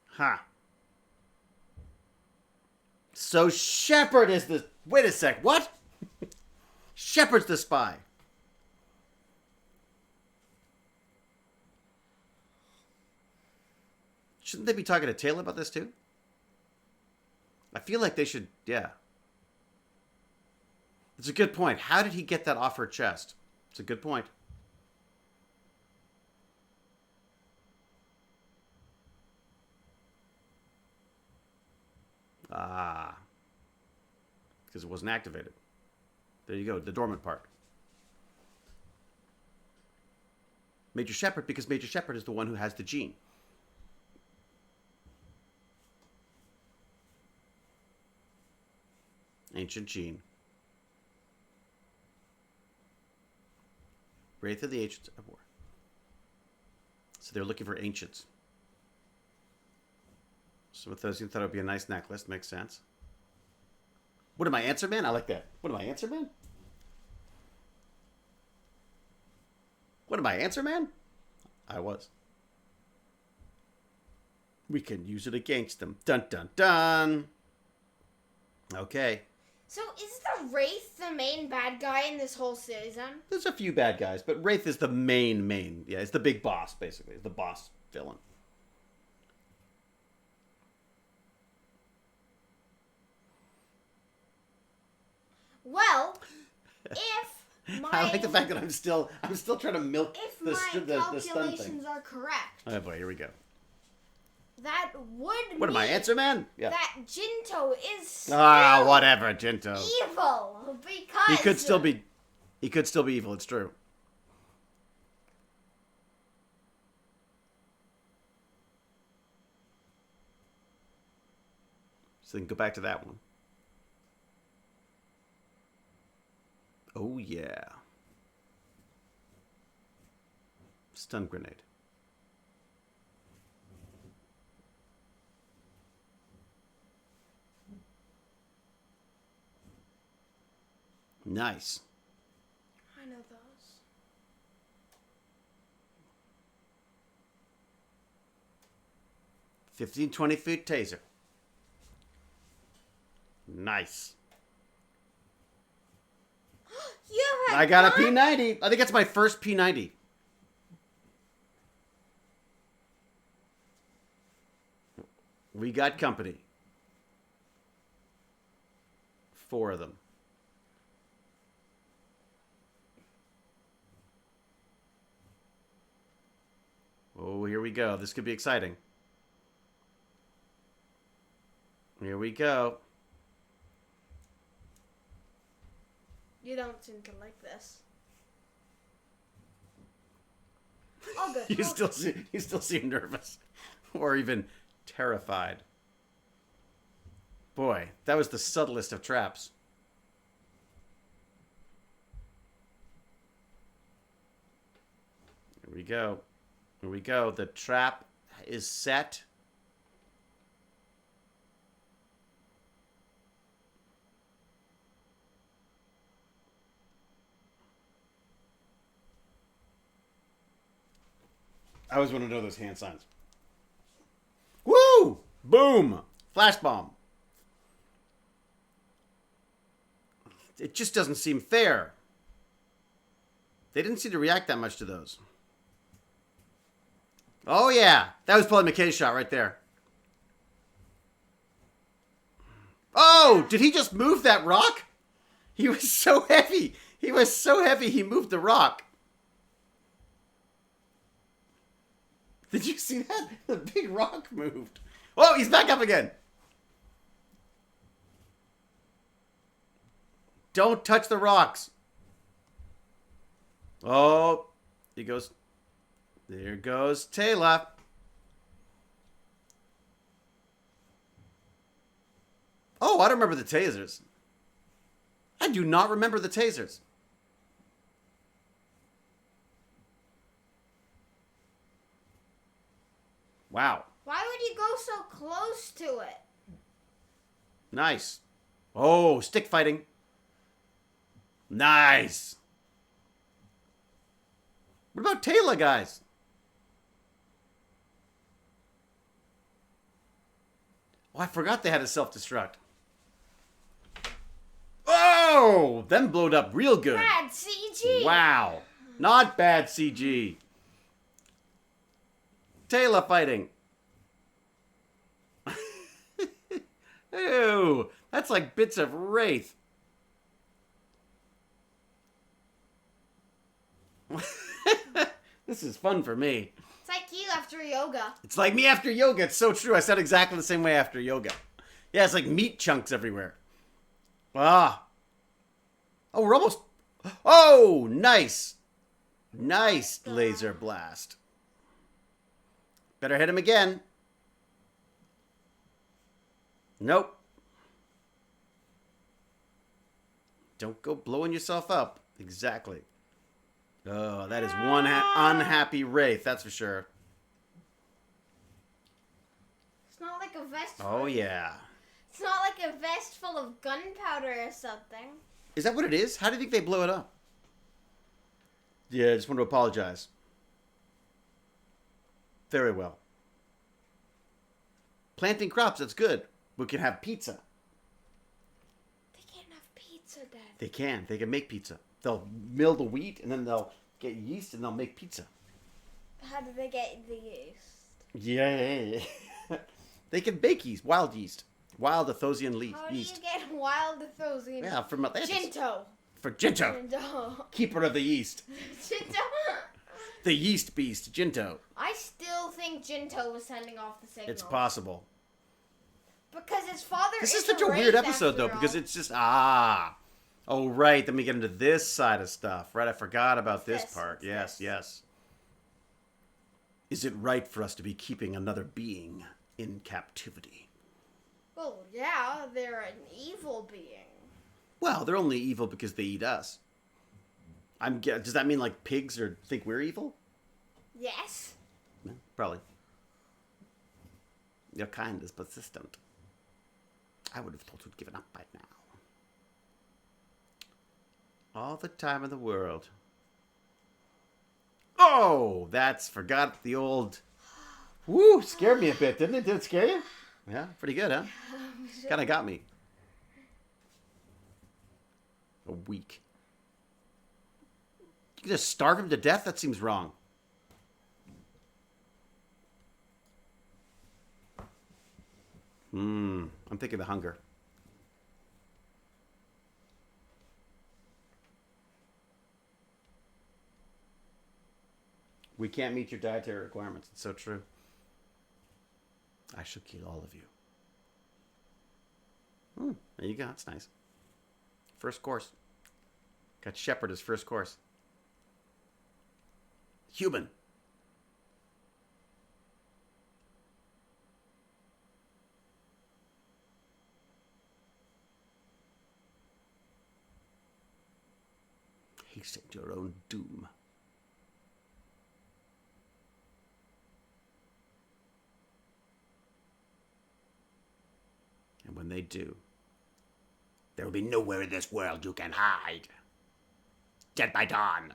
Huh. So Shepard is the... Wait a sec, what? Shepard's the spy. Shouldn't they be talking to Taylor about this too? I feel like they should, yeah. It's a good point. How did he get that off her chest? It's a good point. Ah. Because it wasn't activated. There you go, the dormant part. Major Shepard, because Major Shepard is the one who has the gene. Ancient gene. Wraith of the Ancients of War. So they're looking for ancients. So with those, you thought it would be a nice necklace. Makes sense. What am I, Answer Man? I like that. What am I, Answer Man? What am I, Answer Man? I was. We can use it against them. Dun, dun, dun. Okay. So is the Wraith the main bad guy in this whole season? There's a few bad guys, but Wraith is the main. Yeah, it's the big boss, basically. It's the boss villain. Well, if my... I like the fact that I'm still trying to milk if the my stun thing. calculations are correct, Oh boy, here we go. that would What am I, Answer Man? Yeah. that Jinto is still Whatever, Jinto. evil because He could still be evil, it's true. So then go back to that one. Oh yeah. Stun grenade. Nice. those. $15, $20 taser. Nice. You have I got a P90. I think that's my first P90. We got company. 4 of them. Oh, here we go. This could be exciting. Here we go. You don't seem to like this. All good. You still seem nervous, or even terrified. Boy, that was the subtlest of traps. Here we go. Here we go. The trap is set. I always want to know those hand signs. Woo! Boom! Flash bomb. It just doesn't seem fair. They didn't seem to react that much to those. Oh, yeah. That was probably McKay's shot right there. Oh, did he just move that rock? He was so heavy. He was so heavy he moved the rock. Did you see that? The big rock moved. Oh, he's back up again. Don't touch the rocks. Oh, he goes. There goes Taylor. Oh, I don't remember the tasers. I do not remember the tasers. Wow. Why would you go so close to it? Nice. Oh, stick fighting. Nice. What about Taylor, guys? Oh, I forgot they had a self-destruct. Oh, them blowed up real good. Bad CG. Wow. Not bad CG. Taylor fighting. Ew, that's like bits of Wraith. This is fun for me. It's like you after yoga. It's like me after yoga. It's so true. I said exactly the same way after yoga. Yeah, it's like meat chunks everywhere. Ah. Oh, we're almost... Oh, nice. Nice laser blast. Better hit him again. Nope. Don't go blowing yourself up. Exactly. Oh, that is one unhappy Wraith, that's for sure. It's not like a vest. Oh, yeah. It's not like a vest full of gunpowder or something. Is that what it is? How do you think they blow it up? Yeah, I just want to apologize. Very well. Planting crops, that's good. We can have pizza. They can't have pizza, Dad. They can. They can make pizza. They'll mill the wheat, and then they'll get yeast, and they'll make pizza. How do they get the yeast? Yeah. They can bake yeast. Wild yeast. Wild Athosian How yeast. do you get wild Athosian? Yeah, from Atlantis. Jinto. For Jinto. Jinto. Keeper of the yeast. Jinto. The yeast beast, Jinto. I still think Jinto was sending off the signal. It's possible. Because his father This is is such a weird Wraith episode, though, after because all. it's just, Oh, right. Then we get into this side of stuff. Right, I forgot about this part. Yes, yes. Is it right for us to be keeping another being in captivity? Well, yeah, they're an evil being. Well, they're only evil because they eat us. Does that mean, like, pigs think we're evil? Yes. Yeah, probably. Your kind is persistent. I would have thought you'd given up by now. All the time in the world. Oh, forgot the old... Woo, scared me a bit, didn't it? Did it scare you? Yeah, pretty good, huh? Kind of got me. A week. You can just starve him to death? That seems wrong. I'm thinking the hunger. We can't meet your dietary requirements. It's so true. I shall kill all of you. There you go. That's nice. First course. Got Shepherd as first course. Human. Hasten your own doom. And when they do, there will be nowhere in this world you can hide. Dead by dawn.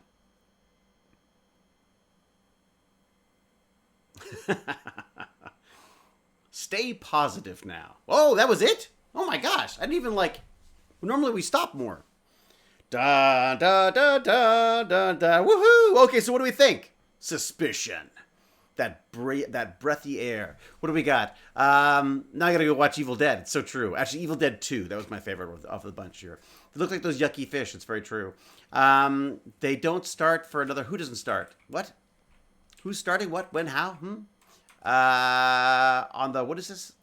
Stay positive now. Oh, that was it? Oh my gosh. I didn't even normally we stop more. Da da da da da da. Woohoo! Okay, so what do we think? Suspicion. That breathy air. What do we got? Now I gotta go watch Evil Dead. It's so true. Actually, Evil Dead 2. That was my favorite of the bunch here. They look like those yucky fish. It's very true. They don't start for another... Who doesn't start? What? Who's starting? What? When? How? On the... What is this?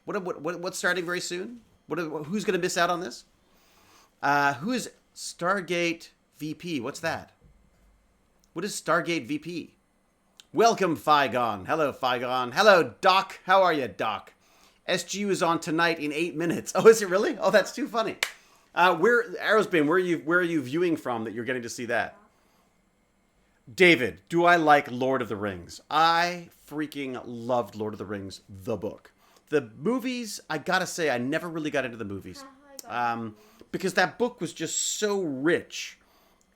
What's starting very soon? Who's gonna miss out on this? Who is Stargate VP? What's that? What is Stargate VP? Welcome, Figon. Hello, Figon. Hello, Doc. How are you, Doc? SGU is on tonight in 8 minutes. Oh, is it really? Oh, that's too funny. Arrowsbane, where are you viewing from that you're getting to see that? David, do I like Lord of the Rings? I freaking loved Lord of the Rings, the book. The movies, I gotta say, I never really got into the movies. Because that book was just so rich.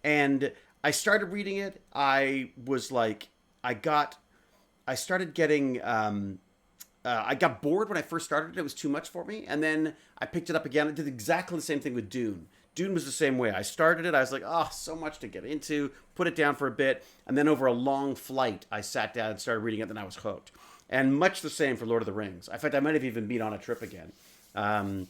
And I started reading it. I was like... I got bored when I first started it. It was too much for me. And then I picked it up again. I did exactly the same thing with Dune. Dune was the same way. I started it. I was like, oh, so much to get into. Put it down for a bit. And then over a long flight, I sat down and started reading it. Then I was hooked. And much the same for Lord of the Rings. In fact, I might have even been on a trip again. God,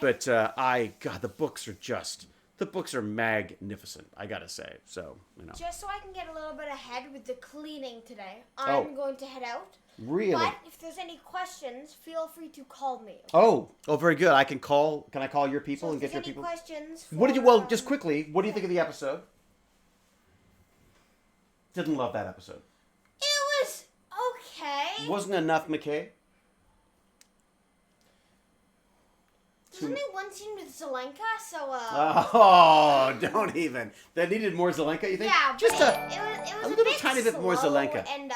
the books are just... The books are magnificent, I gotta say. So, Just so I can get a little bit ahead with the cleaning today, I'm going to head out. Really? But if there's any questions, feel free to call me. Okay? Oh, very good. Can I call your people and get your people? Questions? Just quickly, what do you think of the episode? Didn't love that episode. It was okay. Wasn't enough, McKay? There's only one scene with Zelenka, so Oh, don't even. That needed more Zelenka, you think? Yeah, just it was a little bit tiny bit more slow, Zelenka. And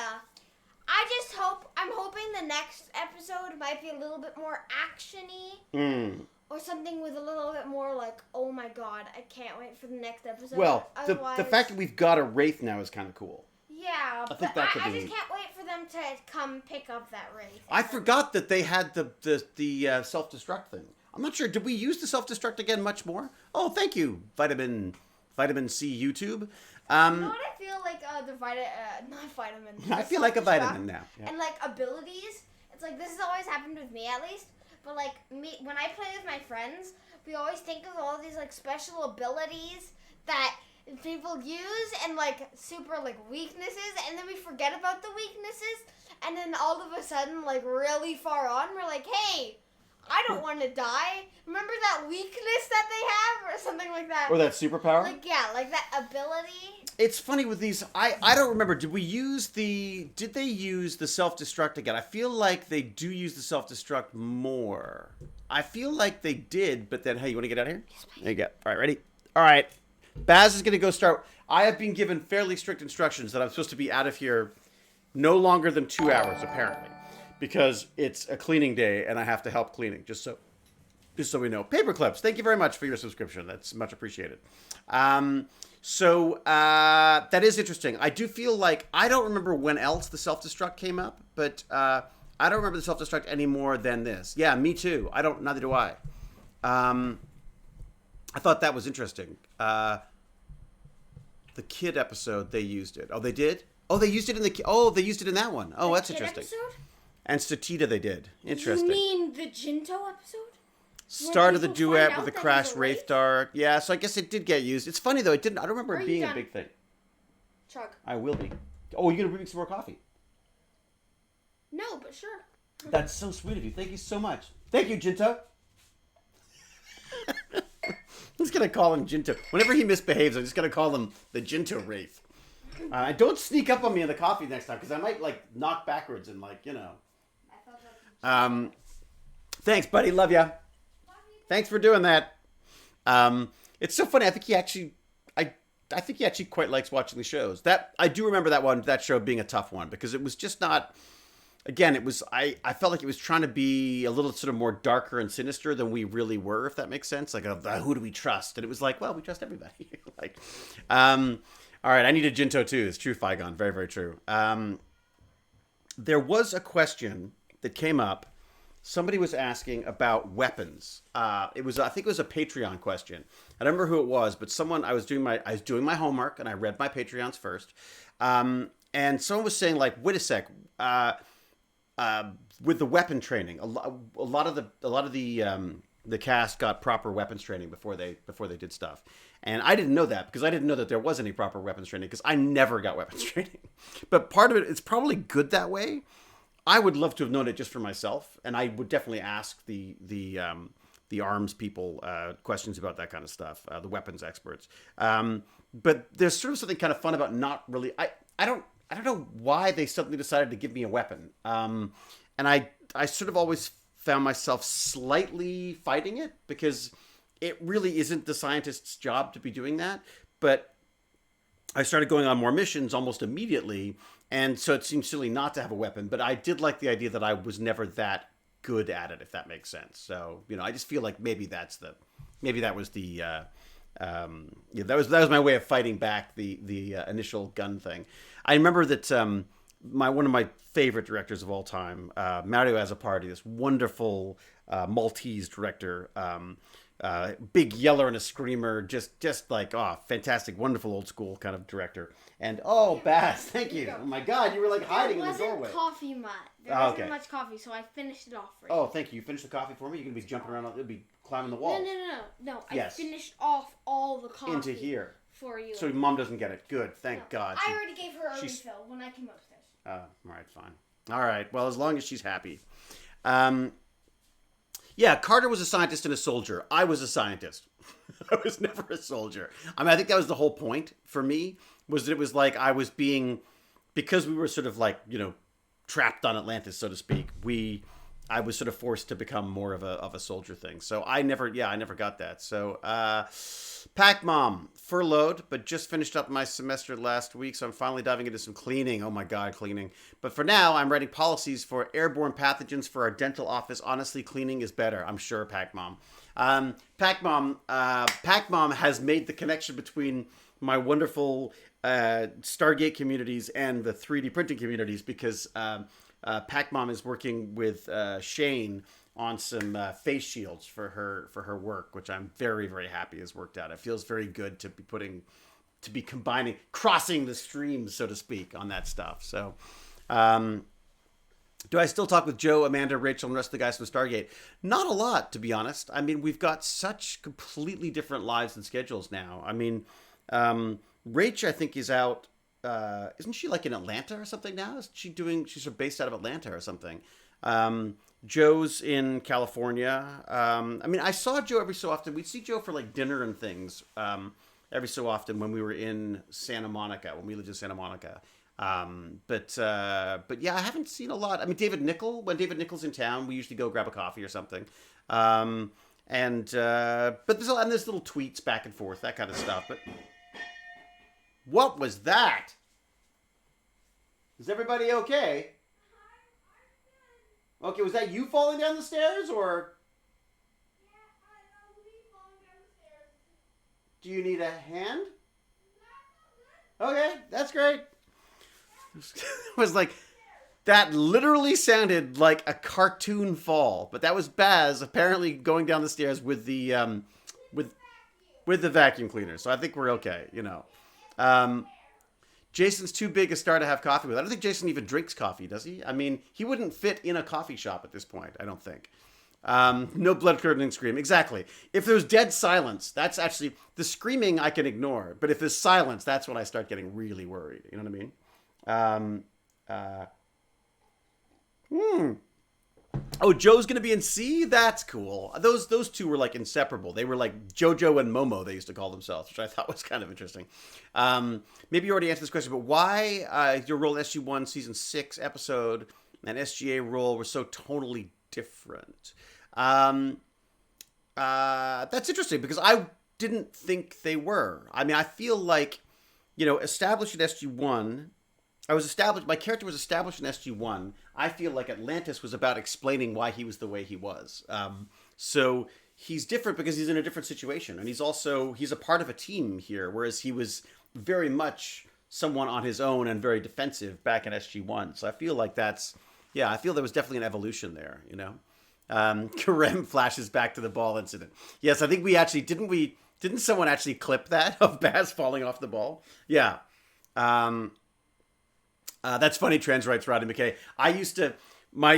I'm hoping the next episode might be a little bit more actiony. Or something with a little bit more oh my god, I can't wait for the next episode. Well, the fact that we've got a Wraith now is kind of cool. Yeah, I just can't wait for them to come pick up that Wraith. I forgot that they had the self-destruct thing. I'm not sure. Did we use the self-destruct again much more? Oh, thank you, Vitamin C YouTube. You know what I feel like not vitamin. I feel like a vitamin now. Yeah. And abilities. It's this has always happened with me at least. But me when I play with my friends, we always think of all these special abilities that people use and super weaknesses, and then we forget about the weaknesses, and then all of a sudden really far on we're like, hey, I don't want to die. Remember that weakness that they have or something like that? Or that superpower? That ability. It's funny with these. I don't remember. Did they use the self-destruct again? I feel like they do use the self-destruct more. I feel like they did, but then, hey, you want to get out of here? Yes, there you go. All right, ready? All right. Baz is going to go start. I have been given fairly strict instructions that I'm supposed to be out of here no longer than 2 hours, apparently. Because it's a cleaning day and I have to help cleaning, just so we know. Paper Clips, thank you very much for your subscription. That's much appreciated. So that is interesting. I do feel like I don't remember when else the self-destruct came up, but I don't remember the self-destruct any more than this. Yeah, me too. I don't. Neither do I. I thought that was interesting. The kid episode, they used it. Oh, they did. Oh, they used it in the. Oh, they used it in that one. Oh, that's interesting. Episode? And Satita, they did. Interesting. You mean the Jinto episode? Start of the duet with the crash Wraith Dart. Yeah, so I guess it did get used. It's funny though, it didn't. I don't remember it being a big thing. Chug. I will be. Oh, you're gonna bring me some more coffee? No, but sure. That's so sweet of you. Thank you so much. Thank you, Jinto. I'm just gonna call him Jinto. Whenever he misbehaves, I'm just gonna call him the Jinto Wraith. Don't sneak up on me in the coffee next time, because I might like knock backwards and like Thanks, buddy. Love ya. Thanks for doing that. It's so funny. I think he actually, I think he actually quite likes watching the shows. That I do remember that show being a tough one, because it was just not. Again, it was. I felt like it was trying to be a little sort of more darker and sinister than we really were, if that makes sense. Like, who do we trust? And it was like, well, we trust everybody. Like, all right, I need a Jinto too. It's true, Figon. Very, very true. There was a question that came up. Somebody was asking about weapons. I think it was a Patreon question. I don't remember who it was, but someone. I was doing my homework, and I read my Patreons first. And someone was saying, like, wait a sec. With the weapon training, a lot of the cast got proper weapons training before they did stuff, and I didn't know that, because I didn't know that there was any proper weapons training, because I never got weapons training. But part of it's probably good that way. I would love to have known it just for myself, and I would definitely ask the arms people questions about that kind of stuff, the weapons experts. But there's sort of something kind of fun about not really. I don't know why they suddenly decided to give me a weapon. And I sort of always found myself slightly fighting it, because it really isn't the scientist's job to be doing that. But I started going on more missions almost immediately, and so it seemed silly not to have a weapon. But I did like the idea that I was never that good at it, if that makes sense. So, I just feel like maybe that was the that was my way of fighting back the initial gun thing. I remember that one of my favorite directors of all time, Mario Azzopardi, this wonderful Maltese director, big yeller and a screamer, just like, fantastic, wonderful old school kind of director. And Baz, thank you. Oh my God, you were like hiding in the doorway. There wasn't coffee, Matt. There wasn't much coffee, so I finished it off for you. Oh, thank you. You finished the coffee for me? You're gonna be jumping around. You'll be climbing the wall. No. Yes. I finished off all the coffee into here for you. So Mom doesn't get it. Good. Thank God. I already gave her a refill when I came upstairs. All right, fine. All right. Well, as long as she's happy. Yeah, Carter was a scientist and a soldier. I was a scientist. I was never a soldier. I mean, I think that was the whole point for me, was that it was like I was being, because we were sort of like, trapped on Atlantis, so to speak, I was sort of forced to become more of a soldier thing. So I never got that. So, Pac Mom, furloughed, but just finished up my semester last week, so I'm finally diving into some cleaning. Oh my God, cleaning. But for now, I'm writing policies for airborne pathogens for our dental office. Honestly, cleaning is better. I'm sure, Pac Mom. Pac Mom has made the connection between my wonderful Stargate communities and the 3D printing communities, because Pac Mom is working with Shane on some face shields for her work, which I'm very, very happy has worked out. It feels very good to be combining, crossing the streams, so to speak, on that stuff. So, do I still talk with Joe, Amanda, Rachel, and the rest of the guys from Stargate? Not a lot, to be honest. I mean, we've got such completely different lives and schedules now. I mean, Rach, I think, is out. Isn't she like in Atlanta or something now? She's sort of based out of Atlanta or something. Joe's in California. I mean, I saw Joe every so often. We'd see Joe for like dinner and things every so often when we were in Santa Monica, when we lived in Santa Monica. But yeah, I haven't seen a lot. I mean, when David Nickel's in town, we usually go grab a coffee or something. But there's little tweets back and forth, that kind of stuff. But what was that? Is everybody okay? Okay, was that you falling down the stairs, or? Yeah, me falling down the stairs. Do you need a hand? Okay, that's great. It was like, that literally sounded like a cartoon fall, but that was Baz apparently going down the stairs with the with with the vacuum cleaner. So I think we're okay, you know. Jason's too big a star to have coffee with. I don't think Jason even drinks coffee, does he? I mean, he wouldn't fit in a coffee shop at this point, I don't think. No blood curdling scream. Exactly. If there's dead silence, that's actually, the screaming I can ignore. But if there's silence, that's when I start getting really worried. You know what I mean? Oh, Joe's gonna be in C? That's cool. Those two were like inseparable. They were like Jojo and Momo, they used to call themselves, which I thought was kind of interesting. Maybe you already answered this question, but why your role in SG1 Season 6 episode and SGA role were so totally different? That's interesting because I didn't think they were. I mean, I feel like, you know, established in SG1, my character was established in SG1. I feel like Atlantis was about explaining why he was the way he was. So he's different because he's in a different situation. And he's a part of a team here, whereas he was very much someone on his own and very defensive back in SG1. So I feel like I feel there was definitely an evolution there, you know? Karem flashes back to the ball incident. Yes, I think didn't someone actually clip that of Baz falling off the ball? Yeah. That's funny, trans rights, Rodney McKay.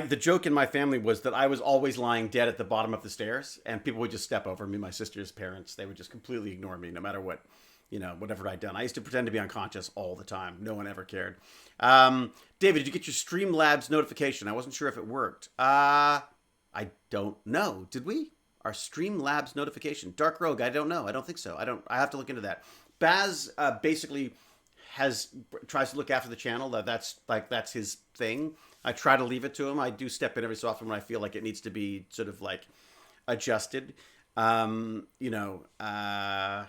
The joke in my family was that I was always lying dead at the bottom of the stairs, and people would just step over me. My sister's parents, they would just completely ignore me, no matter what, you know, whatever I'd done. I used to pretend to be unconscious all the time. No one ever cared. David, did you get your Streamlabs notification? I wasn't sure if it worked. I don't know. Did we? Our Streamlabs notification. Dark Rogue, I don't know. I don't think so. I have to look into that. Baz basically tries to look after the channel. That's his thing. I try to leave it to him. I do step in every so often when I feel like it needs to be sort of like adjusted. So yeah,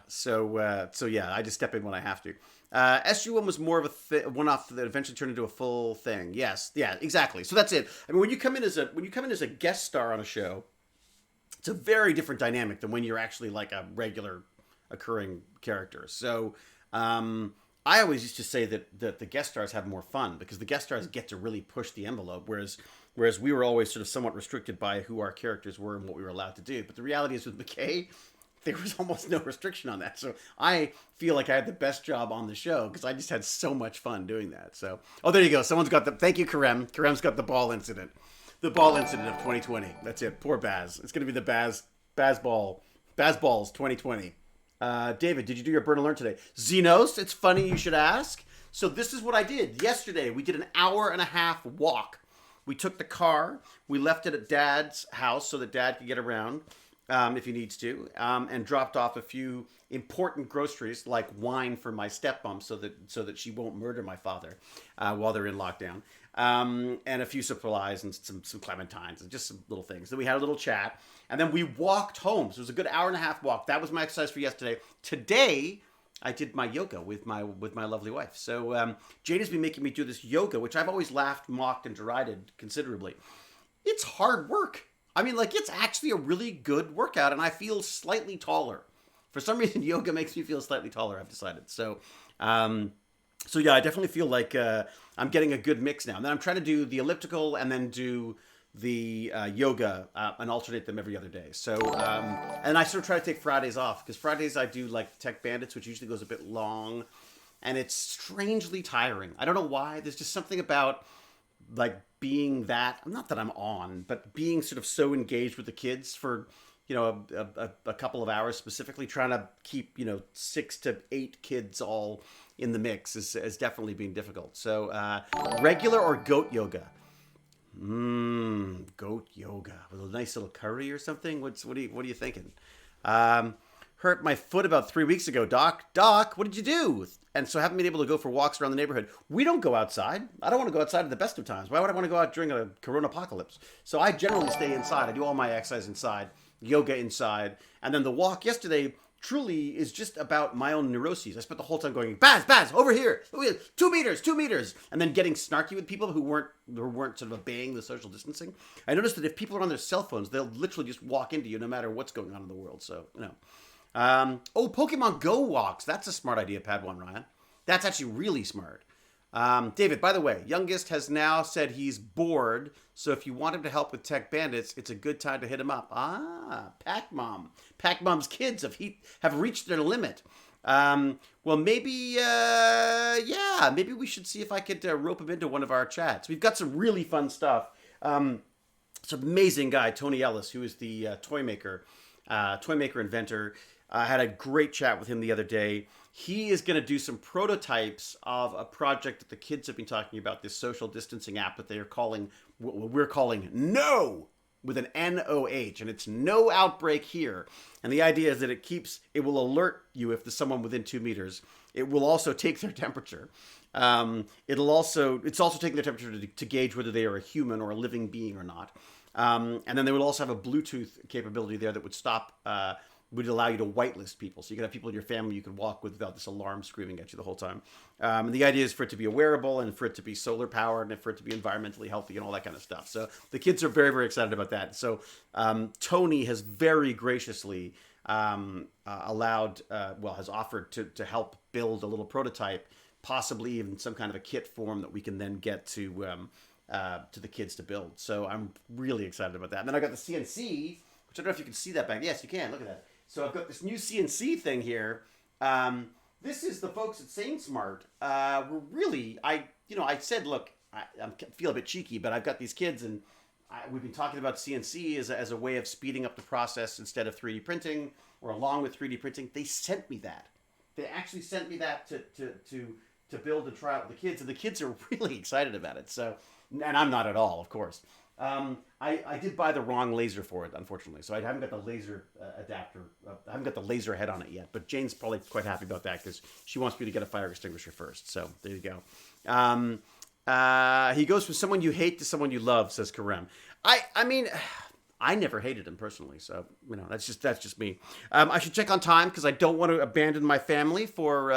I just step in when I have to. SG1 was more of a one-off that eventually turned into a full thing. Yes, yeah, exactly. So that's it. I mean, when you come in as a guest star on a show, it's a very different dynamic than when you're actually like a regular occurring character. So I always used to say that the guest stars have more fun because the guest stars get to really push the envelope, whereas we were always sort of somewhat restricted by who our characters were and what we were allowed to do. But the reality is with McKay, there was almost no restriction on that. So I feel like I had the best job on the show because I just had so much fun doing that. So, oh, there you go. Someone's got thank you, Karem. Karem's got the ball incident. The ball incident of 2020. That's it. Poor Baz. It's going to be the Baz Balls 2020. David, did you do your burn alert today? Xenos, it's funny you should ask. So this is what I did. Yesterday, we did an hour and a half walk. We took the car. We left it at Dad's house so that Dad could get around if he needs to, and dropped off a few important groceries like wine for my stepmom so that she won't murder my father while they're in lockdown, and a few supplies and some clementines and just some little things. Then we had a little chat, and then we walked home. So it was a good hour and a half walk. That was my exercise for yesterday. Today, I did my yoga with my lovely wife. So Jane has been making me do this yoga, which I've always laughed, mocked, and derided considerably. It's hard work. I mean, like, it's actually a really good workout, and I feel slightly taller. For some reason, yoga makes me feel slightly taller, I've decided. So yeah, I definitely feel like I'm getting a good mix now. And then I'm trying to do the elliptical and then do the yoga and alternate them every other day. So, and I sort of try to take Fridays off, because Fridays I do, like, Tech Bandits, which usually goes a bit long, and it's strangely tiring. I don't know why. There's just something about, like, being that, not that I'm on, but being sort of so engaged with the kids for, you know, a couple of hours specifically, trying to keep, you know, 6 to 8 kids all in the mix is definitely being difficult. So regular or goat yoga? Goat yoga with a nice little curry or something. What are you thinking? Hurt my foot about 3 weeks ago. Doc, what did you do? And so haven't been able to go for walks around the neighborhood. We don't go outside. I don't want to go outside at the best of times. Why would I want to go out during a corona apocalypse? So I generally stay inside. I do all my exercise inside, yoga inside. And then the walk yesterday truly is just about my own neuroses. I spent the whole time going, Baz, over here, 2 meters, and then getting snarky with people who weren't sort of obeying the social distancing. I noticed that if people are on their cell phones, they'll literally just walk into you no matter what's going on in the world. So, you know. Pokemon Go walks. That's a smart idea, Padawan Ryan. That's actually really smart. David, by the way, youngest has now said he's bored, so if you want him to help with Tech Bandits, it's a good time to hit him up. Pac Mom. Pac Mom's kids have reached their limit. Well, maybe, maybe we should see if I could rope him into one of our chats. We've got some really fun stuff. It's an amazing guy, Tony Ellis, who is the toy maker inventor. I had a great chat with him the other day. He is going to do some prototypes of a project that the kids have been talking about, this social distancing app that they are calling, what we're calling No, with an N-O-H, and it's no outbreak here. And the idea is that it will alert you if there's someone within 2 meters. It will also take their temperature. It's also taking their temperature to gauge whether they are a human or a living being or not. And then they will also have a Bluetooth capability there that would allow you to whitelist people. So you can have people in your family you can walk with without this alarm screaming at you the whole time. And the idea is for it to be a wearable and for it to be solar powered and for it to be environmentally healthy and all that kind of stuff. So the kids are very, very excited about that. So Tony has very graciously has offered to help build a little prototype, possibly even some kind of a kit form that we can then get to the kids to build. So I'm really excited about that. And then I got the CNC, which I don't know if you can see that back. Yes, you can. Look at that. So I've got this new CNC thing here. This is the folks at SaneSmart. I said, look, I feel a bit cheeky, but I've got these kids and we've been talking about CNC as a way of speeding up the process instead of 3D printing or along with 3D printing. They sent me that. They actually sent me that to build and try out with the kids, and the kids are really excited about it. So, and I'm not at all, of course. I did buy the wrong laser for it, unfortunately. So I haven't got the laser adapter. I haven't got the laser head on it yet. But Jane's probably quite happy about that because she wants me to get a fire extinguisher first. So there you go. He goes from someone you hate to someone you love, says Karem. I mean, I never hated him personally. So, that's just me. I should check on time because I don't want to abandon my family for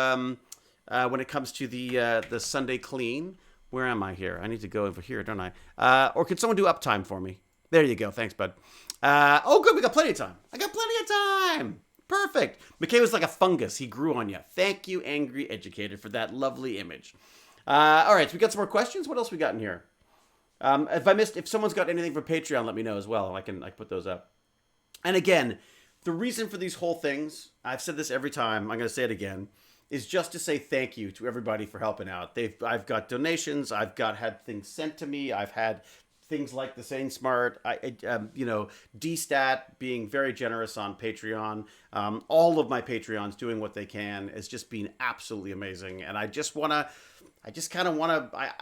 when it comes to the Sunday clean. Where am I here? I need to go over here, don't I? Or could someone do uptime for me? There you go. Thanks, bud. Good. We got plenty of time. I got plenty of time. Perfect. McKay was like a fungus. He grew on you. Thank you, Angry Educator, for that lovely image. All right. So we got some more questions. What else we got in here? If someone's got anything for Patreon, let me know as well. I can put those up. And again, the reason for these whole things, I've said this every time. I'm going to say it again. Is just to say thank you to everybody for helping out. I've got donations. I've had things sent to me. I've had things like the SaneSmart, DStat being very generous on Patreon. All of my Patreons doing what they can has just been absolutely amazing. And I just kind of want to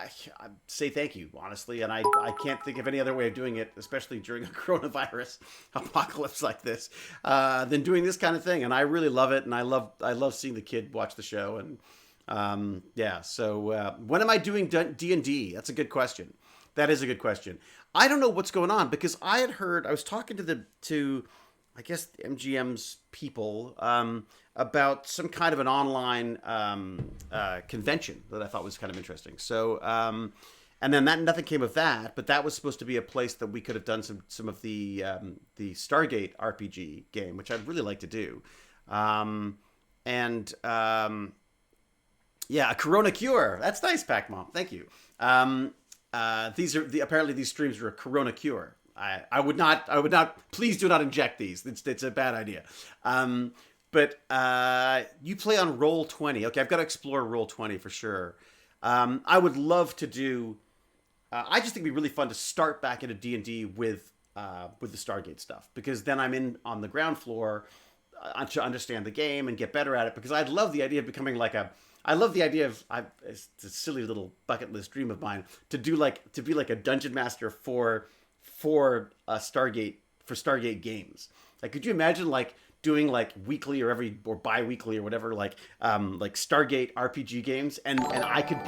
say thank you, honestly. And I can't think of any other way of doing it, especially during a coronavirus apocalypse like this, than doing this kind of thing. And I really love it. And I love seeing the kid watch the show. And so when am I doing D&D? That's a good question. That is a good question. I don't know what's going on because I was talking to I guess the MGM's people about some kind of an online convention that I thought was kind of interesting. So, and then nothing came of that, but that was supposed to be a place that we could have done some of the Stargate RPG game, which I'd really like to do. A Corona cure. That's nice, Pac-Mom. Thank you. Apparently these streams are a Corona cure. I would not, please do not inject these. It's a bad idea. But you play on Roll20. Okay, I've got to explore Roll20 for sure. I would love to do, I just think it'd be really fun to start back into D&D with the Stargate stuff. Because then I'm in on the ground floor to understand the game and get better at it. Because I'd love the idea of becoming it's a silly little bucket list dream of mine to be like a dungeon master for Stargate games. Like, could you imagine doing weekly or bi-weekly or whatever Stargate RPG games and I could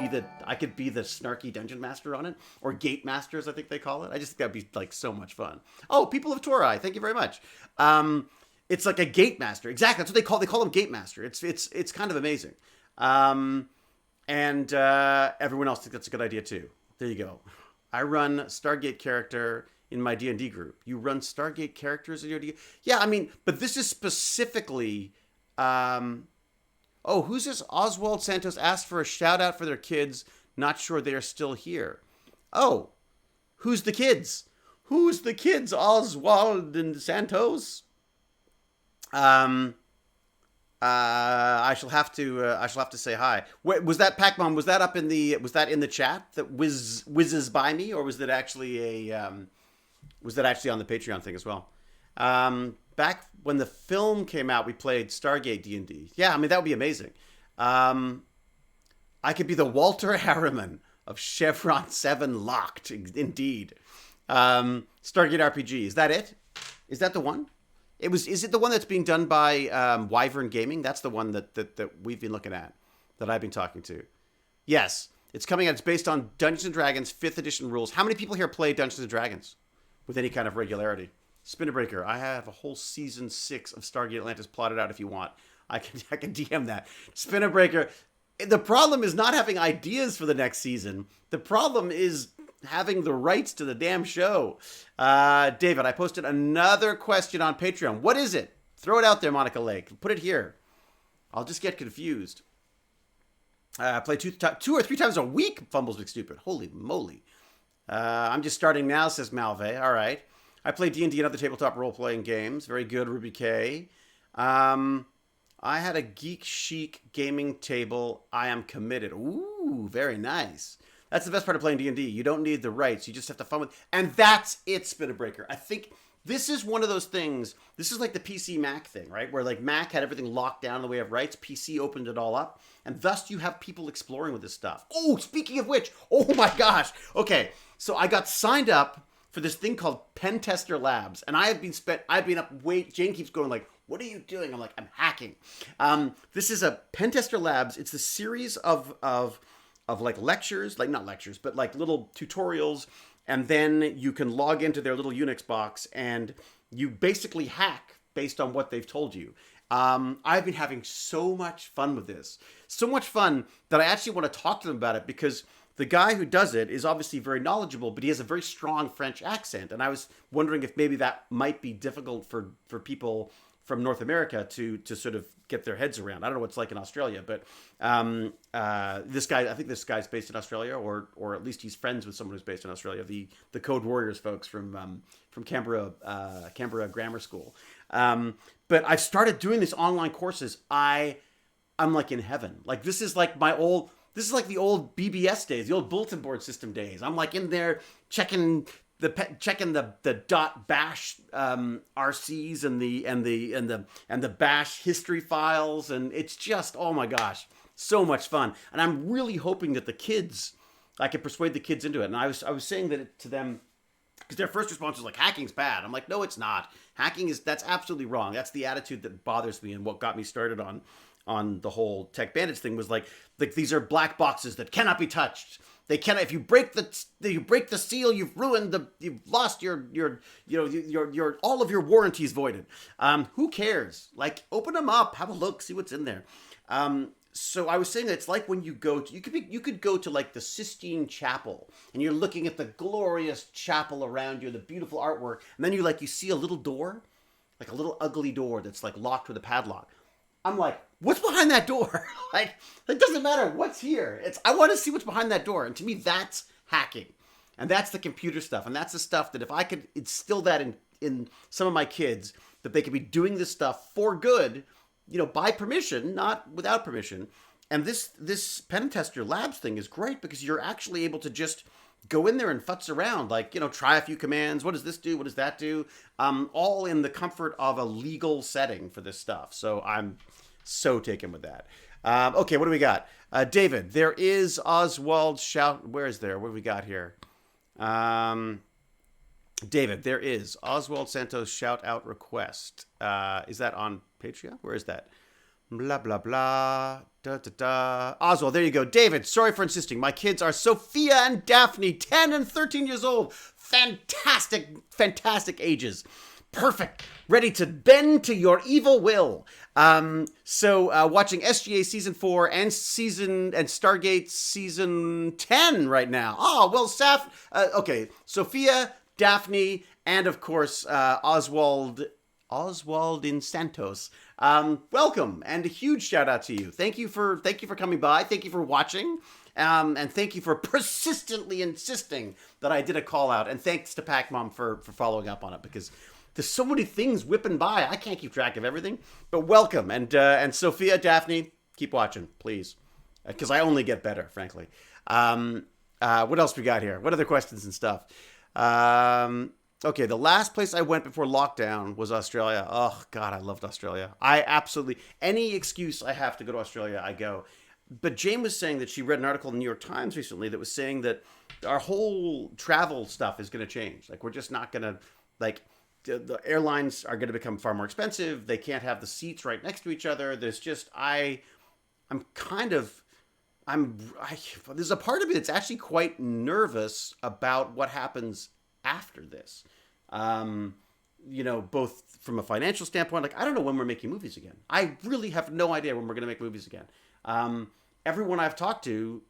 be the snarky dungeon master on it, or gate masters I think they call it. I just think that'd be so much fun. Oh, people of Torai, thank you very much. It's like a gate master. Exactly, that's what they call them, gate master. It's kind of amazing. And everyone else thinks that's a good idea too. There you go. I run Stargate character in my D&D group. You run Stargate characters in your D&D? Yeah, I mean, but this is specifically Oh, who's this? Oswald Santos asked for a shout out for their kids. Not sure they are still here. Oh, who's the kids? Who's the kids? Oswald and Santos. I shall have to say hi. Wait, was that Pac-Man? Was that in the chat that whizzes by me, or was that actually was that actually on the Patreon thing as well? Back when the film came out, we played Stargate D&D. Yeah, I mean that would be amazing. I could be the Walter Harriman of Chevron 7 Locked. Indeed. Stargate RPG. Is that it? Is that the one? Is it the one that's being done by Wyvern Gaming? That's the one that we've been looking at, that I've been talking to. Yes, it's coming out. It's based on Dungeons and Dragons 5th edition rules. How many people here play Dungeons and Dragons with any kind of regularity? Spinnerbreaker, I have a whole season 6 of Stargate Atlantis plotted out if you want. I can DM that. Spinnerbreaker, the problem is not having ideas for the next season. The problem is having the rights to the damn show. David, I posted another question on Patreon. What is it? Throw it out there, Monica Lake. Put it here. I'll just get confused. I play two or three times a week, Fumbles McStupid. Holy moly. I'm just starting now, says Malve. All right. I play D&D and other tabletop role-playing games. Very good, Ruby K. I had a Geek Chic gaming table. I am committed. Ooh, very nice. That's the best part of playing D&D. You don't need the rights. You just have to fun with. And that's it, Spinnerbreaker. I think this is one of those things. This is like the PC Mac thing, right? Where like Mac had everything locked down in the way of rights. PC opened it all up. And thus you have people exploring with this stuff. Oh, speaking of which. Oh my gosh. Okay. So I got signed up for this thing called Pen Tester Labs. And I've been up, Jane keeps going like, what are you doing? I'm like, I'm hacking. This is a Pen Tester Labs. It's the series of like lectures, like not lectures, but like little tutorials. And then you can log into their little Unix box and you basically hack based on what they've told you. I've been having so much fun with this. So much fun that I actually want to talk to them about it because the guy who does it is obviously very knowledgeable, but he has a very strong French accent. And I was wondering if maybe that might be difficult for people from North America to sort of get their heads around. I don't know what it's like in Australia, but I think this guy's based in Australia, or at least he's friends with someone who's based in Australia. The Code Warriors folks from Canberra Grammar School. But I've started doing these online courses. I'm like in heaven. Like this is like the old BBS days, the old bulletin board system days. I'm like in there checking the .bash RCs and the bash history files, and it's just, oh my gosh, so much fun. And I'm really hoping that I can persuade the kids into it. And I was saying that to them because their first response was like, hacking's bad. I'm like, no, it's not. That's absolutely wrong. That's the attitude that bothers me and what got me started on the whole Tech Bandits thing was like these are black boxes that cannot be touched. They cannot. If you break the seal, you've lost your all of your warranties voided. Who cares? Like, open them up, have a look, see what's in there. So I was saying that it's like when you could go to like the Sistine Chapel and you're looking at the glorious chapel around you, the beautiful artwork, and then you see a little door, like a little ugly door that's like locked with a padlock. I'm like, what's behind that door? Like, it doesn't matter what's here. I want to see what's behind that door. And to me, that's hacking. And that's the computer stuff. And that's the stuff that if I could instill that in some of my kids, that they could be doing this stuff for good, by permission, not without permission. And this Pen Tester Labs thing is great because you're actually able to just go in there and futz around, like, try a few commands. What does this do? What does that do? All in the comfort of a legal setting for this stuff. So I'm so taken with that. Okay, what do we got? David, there is Oswald shout. Where is there? What do we got here? David, there is Oswald Santos shout out request. Is that on Patreon? Where is that? Blah, blah, blah. Da, da, da. Oswald, there you go. David, sorry for insisting. My kids are Sophia and Daphne, 10 and 13 years old. Fantastic, fantastic ages. Perfect. Ready to bend to your evil will. So watching SGA Season 4 and Stargate Season 10 right now. Oh, well, okay. Sophia, Daphne, and of course, Oswald Oswald in Santos. Welcome, and a huge shout out to you. Thank you for coming by. Thank you for watching. And thank you for persistently insisting that I did a call out. And thanks to Pac Mom for following up on it, because there's so many things whipping by. I can't keep track of everything. But welcome. And Sophia, Daphne, keep watching, please. Because I only get better, frankly. What else we got here? What other questions and stuff? Okay, the last place I went before lockdown was Australia. Oh, God, I loved Australia. I absolutely... Any excuse I have to go to Australia, I go. But Jane was saying that she read an article in the New York Times recently that was saying that our whole travel stuff is going to change. Like, we're just not going to, like, the airlines are going to become far more expensive. They can't have the seats right next to each other. There's just, there's a part of me that's actually quite nervous about what happens after this. Both from a financial standpoint, like, I don't know when we're making movies again. I really have no idea when we're going to make movies again. Everyone I've talked to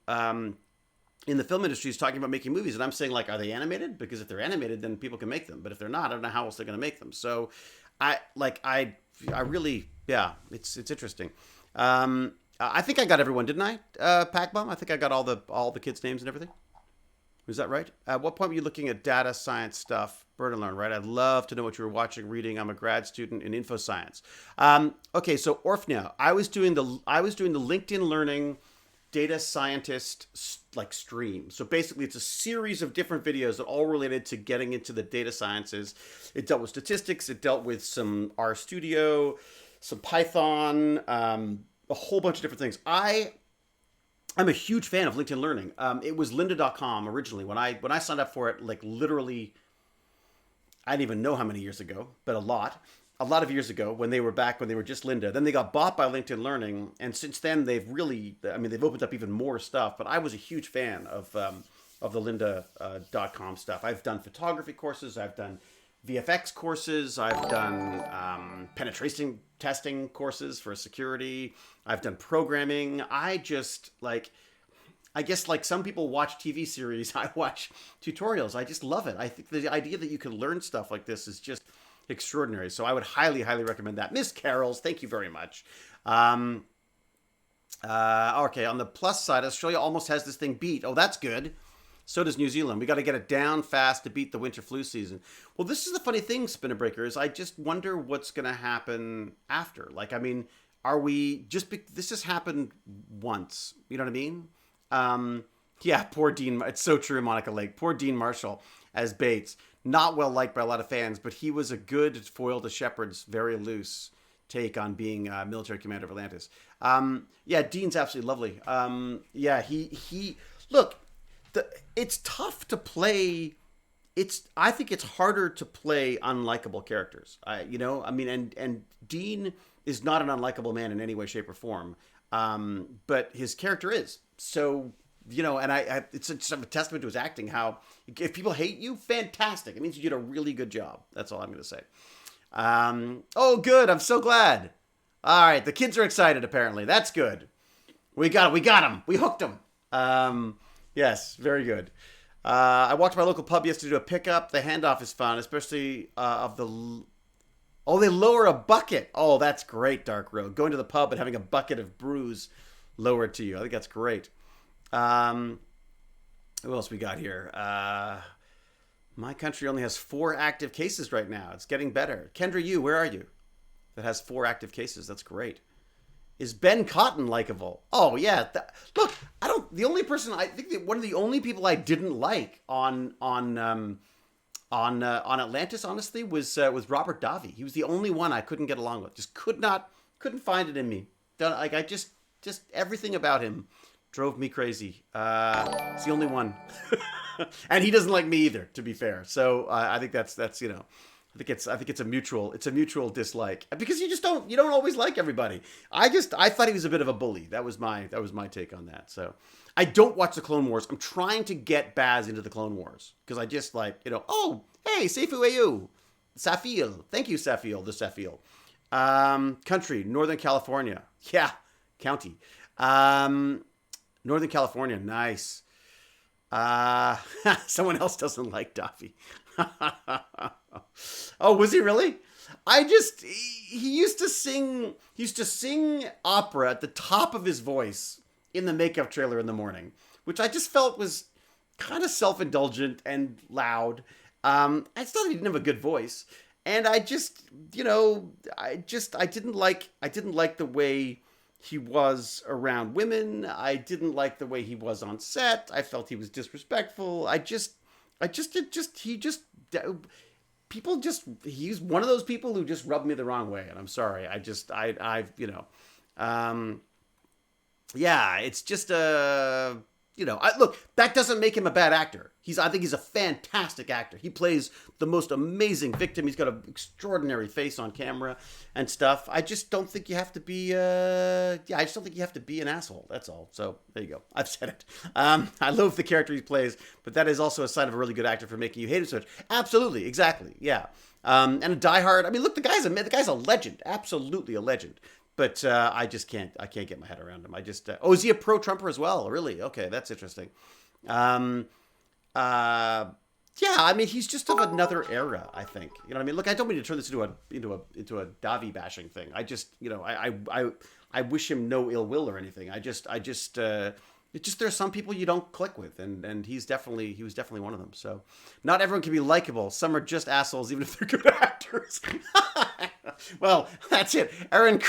in the film industry is talking about making movies, and I'm saying, like, are they animated? Because if they're animated, then people can make them. But if they're not, I don't know how else they're going to make them. So, I really, yeah, it's interesting. I think I got everyone, didn't I? Pac-Bomb? I think I got all the kids' names and everything. Is that right? At what point were you looking at data science stuff? Burn and learn, right? I'd love to know what you were watching, reading. I'm a grad student in info science. Okay, so Orfnia, I was doing the LinkedIn Learning data scientist stream. So basically, it's a series of different videos that all related to getting into the data sciences. It dealt with statistics. It dealt with some RStudio, some Python, a whole bunch of different things. I'm a huge fan of LinkedIn Learning. It was lynda.com originally. When I signed up for it, like, literally, I didn't even know how many years ago, but a lot of years ago, when they were just Lynda. Then they got bought by LinkedIn Learning, and since then they've opened up even more stuff. But I was a huge fan of the lynda.com stuff. I've done photography courses. I've done VFX courses. I've done penetration testing courses for security. I've done programming. I guess like some people watch TV series, I watch tutorials. I just love it. I think the idea that you can learn stuff like this is just extraordinary. So I would highly, highly recommend that. Miss Carols, thank you very much. Okay, on the plus side, Australia almost has this thing beat. Oh, that's good. So does New Zealand. We got to get it down fast to beat the winter flu season. Well, this is the funny thing, Spinner Breaker, is I just wonder what's going to happen after. Like, I mean, this has happened once. You know what I mean? Yeah, poor Dean. It's so true, Monica Lake. Poor Dean Marshall as Bates. Not well liked by a lot of fans, but he was a good foil to Shepard's very loose take on being military commander of Atlantis. Yeah, Dean's absolutely lovely. Yeah, he look. It's tough to play. I think it's harder to play unlikable characters. And Dean is not an unlikable man in any way, shape, or form. But his character is. So, and it's just a testament to his acting. How if people hate you, fantastic. It means you did a really good job. That's all I'm going to say. Oh, good. I'm so glad. All right, the kids are excited. Apparently, that's good. We got him. We hooked him. Yes, very good. I walked to my local pub yesterday to do a pickup. The handoff is fun, especially they lower a bucket. Oh, that's great, Dark Road. Going to the pub and having a bucket of brews lowered to you. I think that's great. Who else we got here? My country only has 4 active cases right now. It's getting better. Kendra, where are you? That has 4 active cases. That's great. Is Ben Cotton likable? Oh yeah. Look, one of the only people I didn't like on Atlantis, honestly, was Robert Davi. He was the only one I couldn't get along with. Just couldn't find it in me. I just everything about him drove me crazy. It's the only one, and he doesn't like me either, to be fair. So I think that's I think it's a mutual dislike, because you don't always like everybody. I thought he was a bit of a bully. That was my take on that. So I don't watch the Clone Wars. I'm trying to get Baz into the Clone Wars, because I just oh, hey, Seifu Ayu, Safil. Thank you, Safil, the Safil. Country, Northern California. Yeah, county. Northern California, nice. Someone else doesn't like Daffy. Oh, was he really? He used to sing opera at the top of his voice in the makeup trailer in the morning, which I just felt was kind of self-indulgent and loud. I just thought he didn't have a good voice. And I just, I didn't like the way he was around women. I didn't like the way he was on set. I felt he was disrespectful. He's one of those people who just rubbed me the wrong way. And I'm sorry. Yeah, it's just look, that doesn't make him a bad actor. I think he's a fantastic actor. He plays the most amazing victim. He's got an extraordinary face on camera and stuff. I just don't think you have to be, I just don't think you have to be an asshole. That's all. So there you go. I've said it. I love the character he plays, but that is also a sign of a really good actor for making you hate him so much. Absolutely. Exactly. Yeah. And a diehard. I mean, look, the guy's a legend. Absolutely a legend. But I can't get my head around him. Is he a pro-Trumper as well? Really? Okay, that's interesting. Yeah, I mean, he's just of another era, I think. You know what I mean? Look, I don't mean to turn this into a Davi bashing thing. I just, I wish him no ill will or anything. It's just there's some people you don't click with, and he was definitely one of them. So, not everyone can be likable. Some are just assholes, even if they're good actors. Well, that's it. Aaron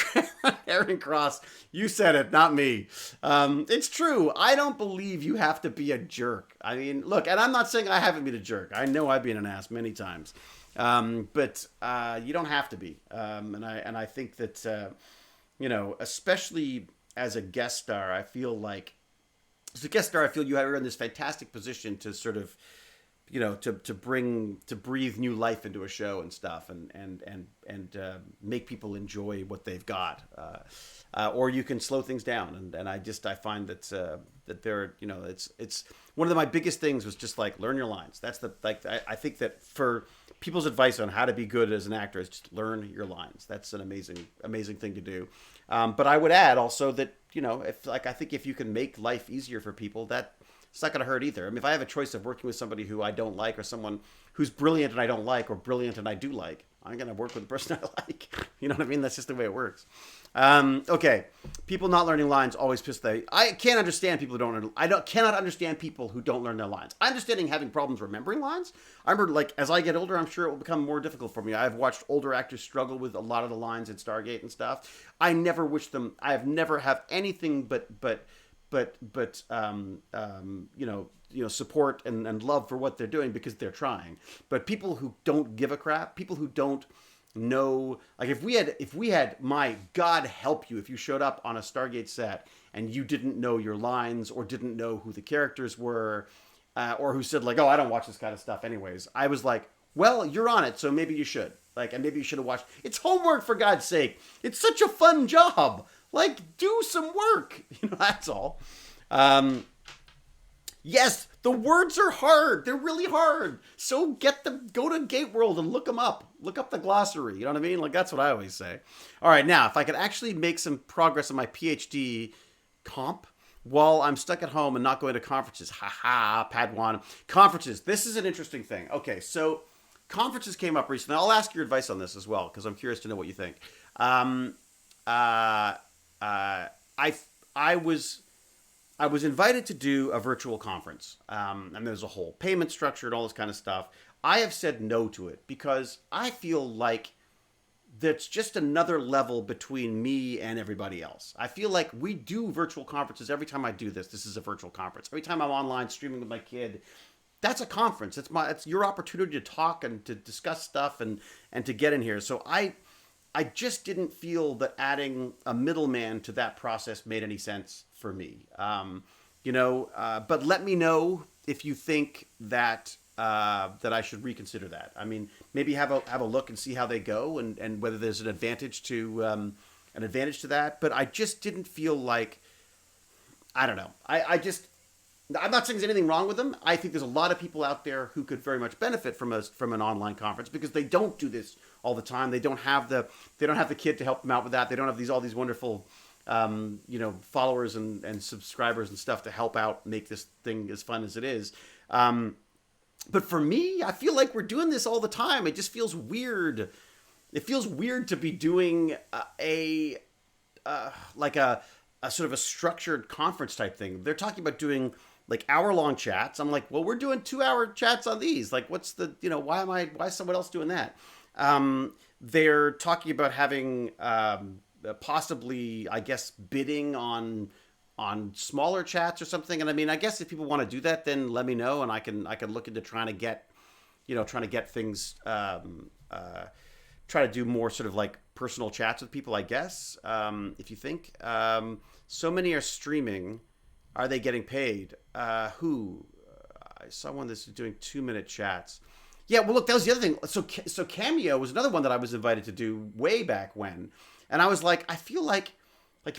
Cross, you said it, not me. It's true. I don't believe you have to be a jerk. I mean, look, and I'm not saying I haven't been a jerk. I know I've been an ass many times, but you don't have to be. And I think that especially as a guest star, I feel like. As a guest star, I feel you're in this fantastic position to sort of, to breathe new life into a show and stuff, and make people enjoy what they've got, or you can slow things down, and I find that they're, it's one of my biggest things was just like learn your lines. That's I think that for people's advice on how to be good as an actor is just learn your lines. That's an amazing thing to do. But I would add also that, I think if you can make life easier for people, that it's not going to hurt either. I mean, if I have a choice of working with somebody who I don't like or someone who's brilliant and I don't like or brilliant and I do like, I'm going to work with the person I like. You know what I mean? That's just the way it works. Okay. People not learning lines always piss they. I can't understand people who cannot understand people who don't learn their lines. I'm understanding having problems remembering lines. I remember, as I get older, I'm sure it will become more difficult for me. I've watched older actors struggle with a lot of the lines in Stargate and stuff. I never wish them. I have never have anything but support and love for what they're doing because they're trying. But people who don't give a crap, people who don't know, if we had, my God help you, if you showed up on a Stargate set and you didn't know your lines or didn't know who the characters were, or who said oh, I don't watch this kind of stuff anyways. I was like, well, you're on it, so maybe you should. And maybe you should have watched. It's homework, for God's sake. It's such a fun job. Do some work. That's all. Yes, the words are hard. They're really hard. So go to Gate World and look them up. Look up the glossary. You know what I mean? That's what I always say. All right, now, if I could actually make some progress on my PhD comp while I'm stuck at home and not going to conferences. Padawan. Conferences. This is an interesting thing. Okay, so conferences came up recently. I'll ask your advice on this as well, because I'm curious to know what you think. I was invited to do a virtual conference, and there's a whole payment structure and all this kind of stuff. I have said no to it because I feel like that's just another level between me and everybody else. I feel like we do virtual conferences every time I do this. This is a virtual conference. Every time I'm online streaming with my kid, that's a conference. It's your opportunity to talk and to discuss stuff and to get in here. So I just didn't feel that adding a middleman to that process made any sense for me. But let me know if you think that I should reconsider that. I mean, maybe have a look and see how they go and whether there's an advantage to that. But I just didn't feel like, I don't know. I'm not saying there's anything wrong with them. I think there's a lot of people out there who could very much benefit from an online conference because they don't do this all the time. They don't have the kid to help them out with that. They don't have all these wonderful followers and subscribers and stuff to help out make this thing as fun as it is. But for me, I feel like we're doing this all the time. It just feels weird it feels weird to be doing like a sort of a structured conference type thing. They're talking about doing like hour-long chats. I'm like, well, we're doing 2-hour chats on these. Like, what's the, why is someone else doing that? They're talking about having possibly, I guess, bidding on smaller chats or something. And I mean, I guess if people want to do that, then let me know, and I can look into trying to get things, try to do more sort of like personal chats with people, I guess. If you think so many are streaming, are they getting paid? Who? I saw one that's doing 2-minute chats. Yeah, well, look, that was the other thing. So Cameo was another one that I was invited to do way back when, and I was like, I feel like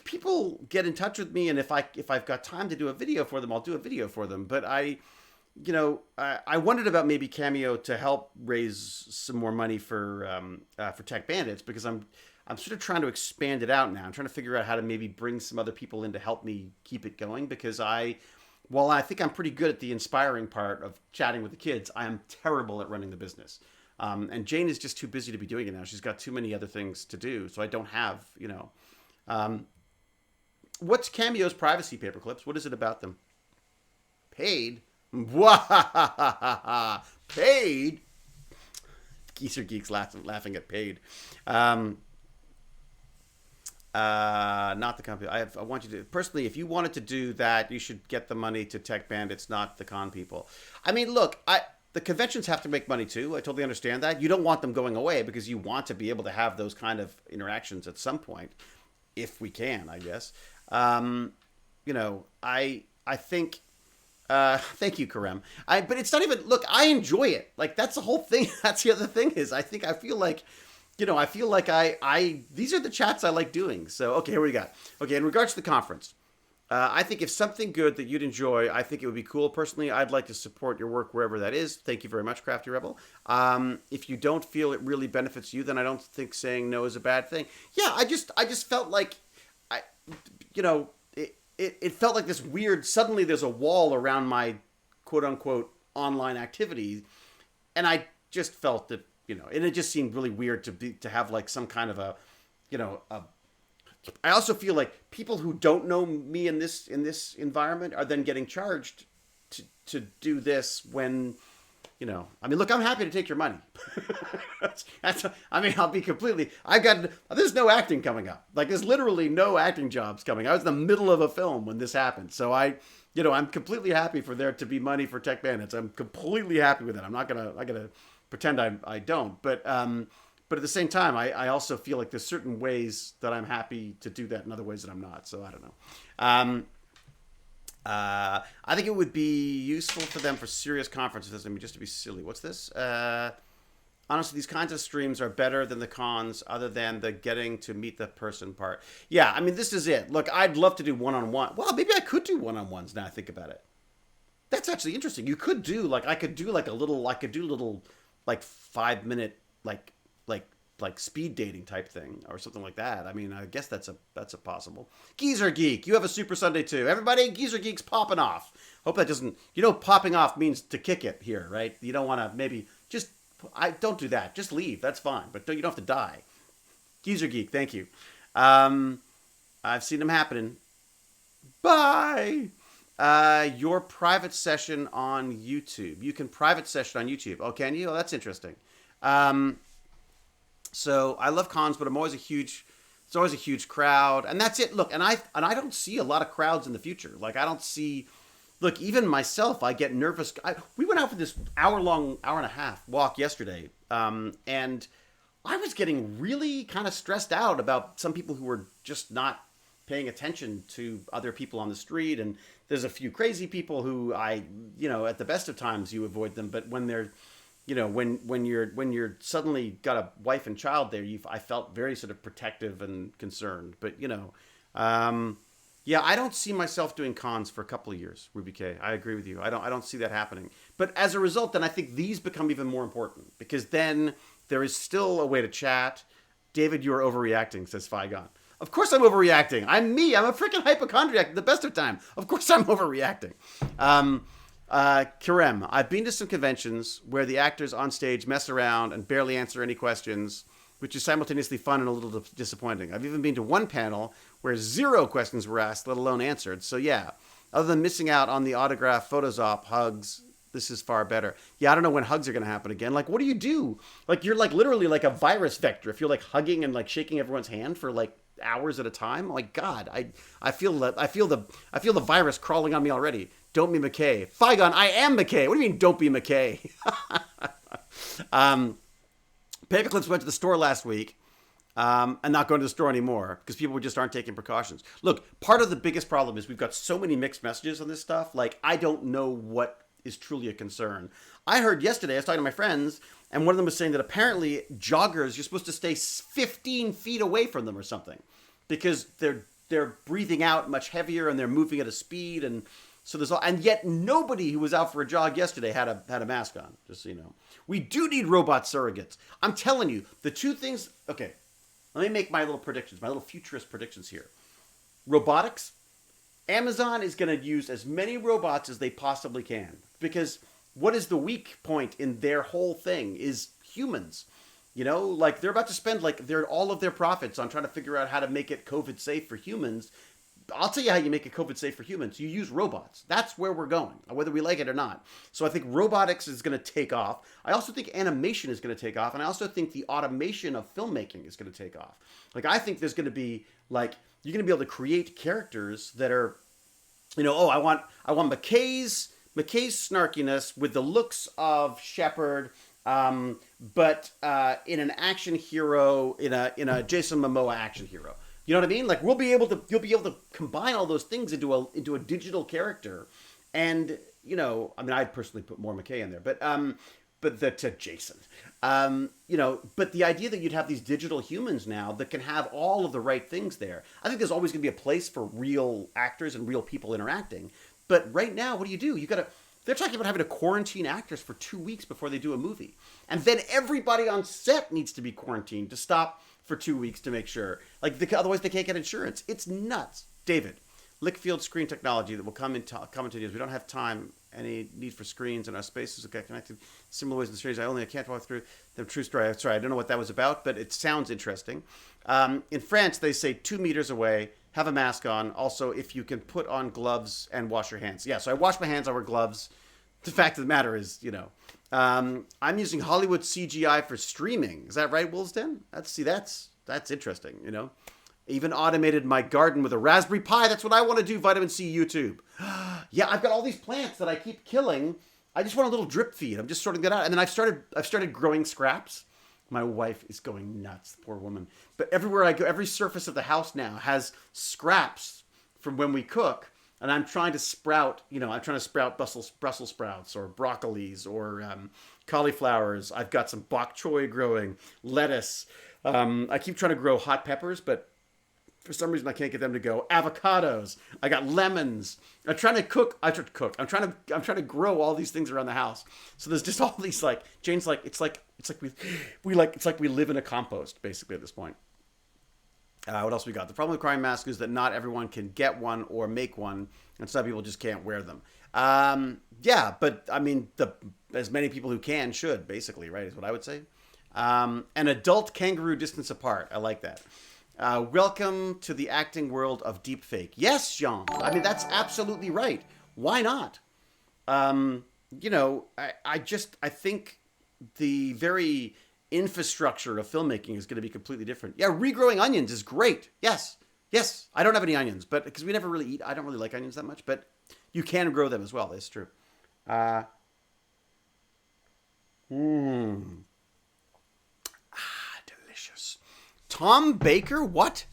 people get in touch with me, and if I've got time to do a video for them, I'll do a video for them. But I wondered about maybe Cameo to help raise some more money for Tech Bandits, because I'm sort of trying to expand it out now. I'm trying to figure out how to maybe bring some other people in to help me keep it going, because while I think I'm pretty good at the inspiring part of chatting with the kids, I am terrible at running the business. And Jane is just too busy to be doing it now. She's got too many other things to do, so I don't have, what's Cameo's privacy paperclips? What is it about them? Paid? Paid? Geezer Geeks laughing at paid. Not the company. I want you to personally, if you wanted to do that, you should get the money to Tech Bandits, not the con people. I mean, look, the conventions have to make money too. I totally understand that. You don't want them going away, because you want to be able to have those kind of interactions at some point, if we can, I guess. I think. Thank you, Karem. But it's not even. Look, I enjoy it. Like, that's the whole thing. That's the other thing is, I feel like these are the chats I like doing. So, okay, here we go. Okay, in regards to the conference, I think if something good that you'd enjoy, I think it would be cool. Personally, I'd like to support your work wherever that is. Thank you very much, Crafty Rebel. If you don't feel it really benefits you, then I don't think saying no is a bad thing. Yeah, I just felt like, it felt like this weird, suddenly there's a wall around my quote-unquote online activity, and I just felt that, and it just seemed really weird to have like some kind of I also feel like people who don't know me in this environment are then getting charged to do this when, I mean, look, I'm happy to take your money. I'll be completely, there's no acting coming up. Like, there's literally no acting jobs coming. I was in the middle of a film when this happened. So I'm completely happy for there to be money for Tech Bandits. I'm completely happy with it. I'm not going to pretend I don't. But at the same time, I also feel like there's certain ways that I'm happy to do that and other ways that I'm not. So I don't know. I think it would be useful for them for serious conferences. I mean, just to be silly. What's this? Honestly, these kinds of streams are better than the cons, other than the getting to meet the person part. Yeah, I mean, this is it. Look, I'd love to do one-on-one. Well, maybe I could do one-on-ones now I think about it. That's actually interesting. You could do, like, I could do little 5-minute, like speed dating type thing or something like that. I mean, I guess that's a possible. Geezer Geek, you have a Super Sunday too. Everybody, Geezer Geek's popping off. Hope that doesn't, popping off means to kick it here, right? You don't want to don't do that. Just leave. That's fine. But you don't have to die. Geezer Geek, thank you. I've seen them happening. Bye. Your private session on YouTube. You can private session on YouTube. Oh, can you? Oh, that's interesting. So I love cons, but it's always a huge crowd, and that's it. Look, and I don't see a lot of crowds in the future. Like, I don't see. Look, even myself, I get nervous. We went out for this hour and a half walk yesterday, and I was getting really kind of stressed out about some people who were just not paying attention to other people on the street. And there's a few crazy people who at the best of times you avoid them, but when they're, when you're suddenly got a wife and child there, I felt very sort of protective and concerned. But yeah, I don't see myself doing cons for a couple of years, Ruby K. I agree with you. I don't see that happening. But as a result, then I think these become even more important, because then there is still a way to chat. David, you are overreacting, says Figon. Of course I'm overreacting. I'm me. I'm a freaking hypochondriac at the best of time. Of course I'm overreacting. Kirem, I've been to some conventions where the actors on stage mess around and barely answer any questions. which is simultaneously fun and a little disappointing. I've even been to one panel where 0 questions were asked, let alone answered. So yeah, other than missing out on the autograph, photos op, hugs, this is far better. Yeah, I don't know when hugs are going to happen again. Like, what do you do? Like, you're like literally like a virus vector. If you're like hugging and like shaking everyone's hand for like hours at a time, like God, I feel the virus crawling on me already. Don't be McKay. Figon, I am McKay. What do you mean, don't be McKay? Paperclips went to the store last week and not going to the store anymore because people just aren't taking precautions. Look, part of the biggest problem is we've got so many mixed messages on this stuff. Like, I don't know what is truly a concern. I heard yesterday, I was talking to my friends, and one of them was saying that apparently joggers, you're supposed to stay 15 feet away from them or something because they're breathing out much heavier and they're moving at a speed, and so there's all, and yet nobody who was out for a jog yesterday had a mask on, just so you know. We do need robot surrogates. I'm telling you, the two things, okay, let me make my little predictions, my little futurist predictions here. Robotics, Amazon is going to use as many robots as they possibly can because what is the weak point in their whole thing is humans. You know, like they're about to spend like all of their profits on trying to figure out how to make it COVID safe for humans. I'll tell you how you make it COVID safe for humans. You use robots. That's where we're going, whether we like it or not. So I think robotics is going to take off. I also think animation is going to take off. And I also think the automation of filmmaking is going to take off. Like, I think there's going to be like, you're going to be able to create characters that are, you know, oh, I want McKay's snarkiness with the looks of Shepard, but in an action hero, in a Jason Momoa action hero. You know what I mean? Like, you'll be able to combine all those things into a digital character, and you know, I mean, I'd personally put more McKay in there, but to Jason, you know, but the idea that you'd have these digital humans now that can have all of the right things there, I think there's always going to be a place for real actors and real people interacting. But right now, what do? They're talking about having to quarantine actors for 2 weeks before they do a movie, and then everybody on set needs to be quarantined to stop for 2 weeks to make sure. Like, otherwise they can't get insurance. It's nuts. David, Lickfield screen technology that will come into use. We don't have time. Any need for screens in our spaces will get connected similar ways in the series. I can't walk through the true story. Sorry, I don't know what that was about, but it sounds interesting. In France, they say 2 meters away, have a mask on. Also, if you can put on gloves and wash your hands. Yeah, so I wash my hands, I wear gloves. The fact of the matter is, you know, I'm using Hollywood CGI for streaming. Is that right, Wolsden? That's interesting, you know. Even automated my garden with a Raspberry Pi. That's what I want to do, Vitamin C YouTube. Yeah, I've got all these plants that I keep killing. I just want a little drip feed. I'm just sorting that out. And then I've started growing scraps. My wife is going nuts, poor woman. But everywhere I go, every surface of the house now has scraps from when we cook. And I'm trying to sprout, Brussels sprouts or broccolis or cauliflowers. I've got some bok choy growing, lettuce. I keep trying to grow hot peppers, but for some reason I can't get them to go. Avocados. I got lemons. I'm trying to cook. I'm trying to grow all these things around the house. So there's just all these, like, Jane's like, it's like we live in a compost basically at this point. What else we got? The problem with crime masks is that not everyone can get one or make one, and some people just can't wear them. Yeah, but I mean, as many people who can should, basically, right, is what I would say. An adult kangaroo distance apart. I like that. Welcome to the acting world of deepfake. Yes, Jean. I mean, that's absolutely right. Why not? You know, I think the very infrastructure of filmmaking is going to be completely different. Yeah, regrowing onions is great. Yes. I don't have any onions, but because we never really eat, I don't really like onions that much, but you can grow them as well. That's true. Delicious. Tom Baker? What?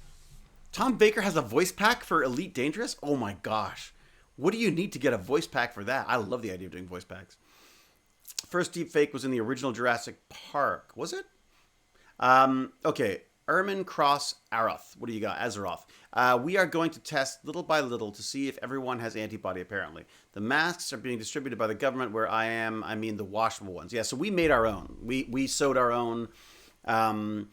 Tom Baker has a voice pack for Elite Dangerous? Oh my gosh. What do you need to get a voice pack for that? I love the idea of doing voice packs. First deepfake was in the original Jurassic Park. Was it? Okay. Ermin Cross Aroth. What do you got? Azeroth. We are going to test little by little to see if everyone has antibody, apparently. The masks are being distributed by the government where I mean the washable ones. Yeah, so we made our own. We sewed our own. And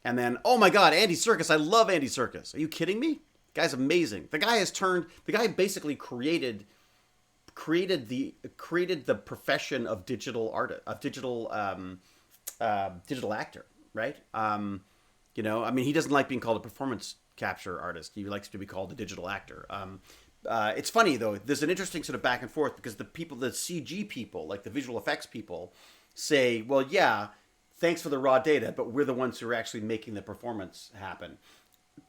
then, oh my God, Andy Serkis. I love Andy Serkis. Are you kidding me? Guy's amazing. The guy basically created the profession of digital actor. right? I mean, he doesn't like being called a performance capture artist. He likes to be called a digital actor. It's funny though. There's an interesting sort of back and forth because the CG people, like the visual effects people, say, "Well, yeah, thanks for the raw data, but we're the ones who are actually making the performance happen."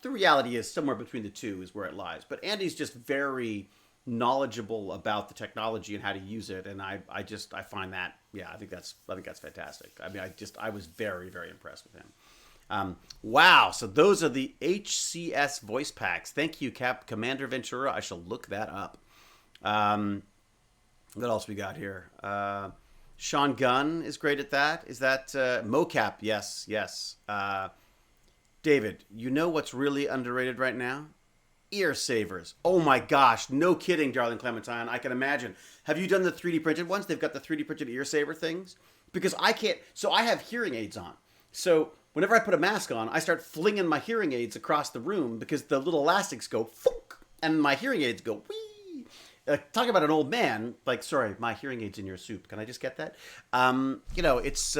The reality is somewhere between the two is where it lies. But Andy's just very knowledgeable about the technology and how to use it, and I find that, yeah, I think that's fantastic. I mean, I was very, very impressed with him. Wow, so those are the HCS voice packs. Thank you, Commander Ventura. I shall look that up. What else we got here? Sean Gunn is great at that. Is that mocap? Yes. David, you know what's really underrated right now? Ear savers. Oh my gosh, no kidding, darling Clementine. I can imagine. Have you done the 3D printed ones? They've got the 3D printed ear saver things. Because I can't. So I have hearing aids on. So whenever I put a mask on, I start flinging my hearing aids across the room because the little elastics go funk, and my hearing aids go wee. Talk about an old man. Like, sorry, my hearing aids in your soup. Can I just get that? It's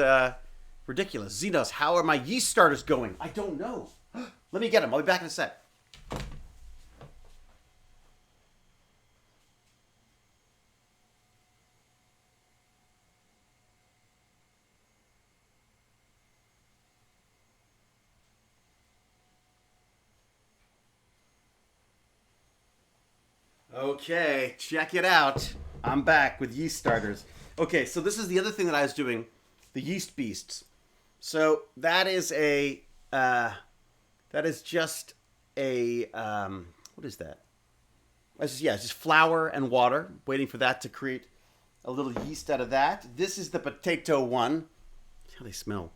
ridiculous. Xenos, how are my yeast starters going? I don't know. Let me get them. I'll be back in a sec. Okay, check it out. I'm back with yeast starters. Okay, so this is the other thing that I was doing, the yeast beasts. So that is just a, what is that? It's just flour and water, waiting for that to create a little yeast out of that. This is the potato one. How they smell.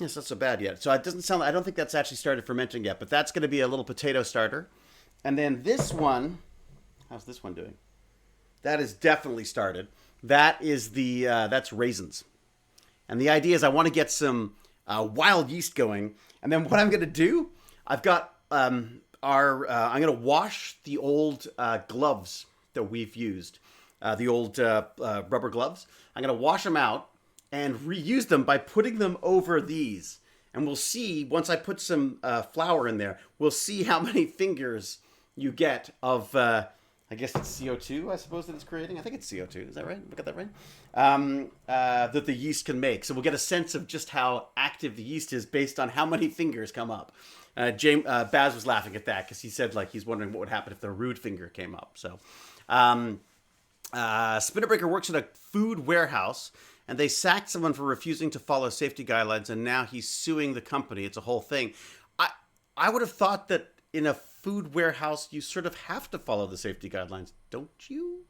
It's not so bad yet. So it doesn't sound, I don't think that's actually started fermenting yet, but that's going to be a little potato starter. And then this one, how's this one doing? That is definitely started. That is that's raisins. And the idea is I want to get some wild yeast going. And then what I'm going to do, I've got I'm going to wash the old gloves that we've used, the old rubber gloves. I'm going to wash them out and reuse them by putting them over these. And we'll see, once I put some flour in there, we'll see how many fingers you get of, I guess it's CO2, I suppose, that it's creating. I think it's CO2. Is that right? We got that right? That the yeast can make. So we'll get a sense of just how active the yeast is based on how many fingers come up. Baz was laughing at that because he said, like, he's wondering what would happen if the rude finger came up. So, Spinnerbreaker works at a food warehouse, and they sacked someone for refusing to follow safety guidelines, and now he's suing the company. It's a whole thing. I would have thought that in a food warehouse, you sort of have to follow the safety guidelines, don't you?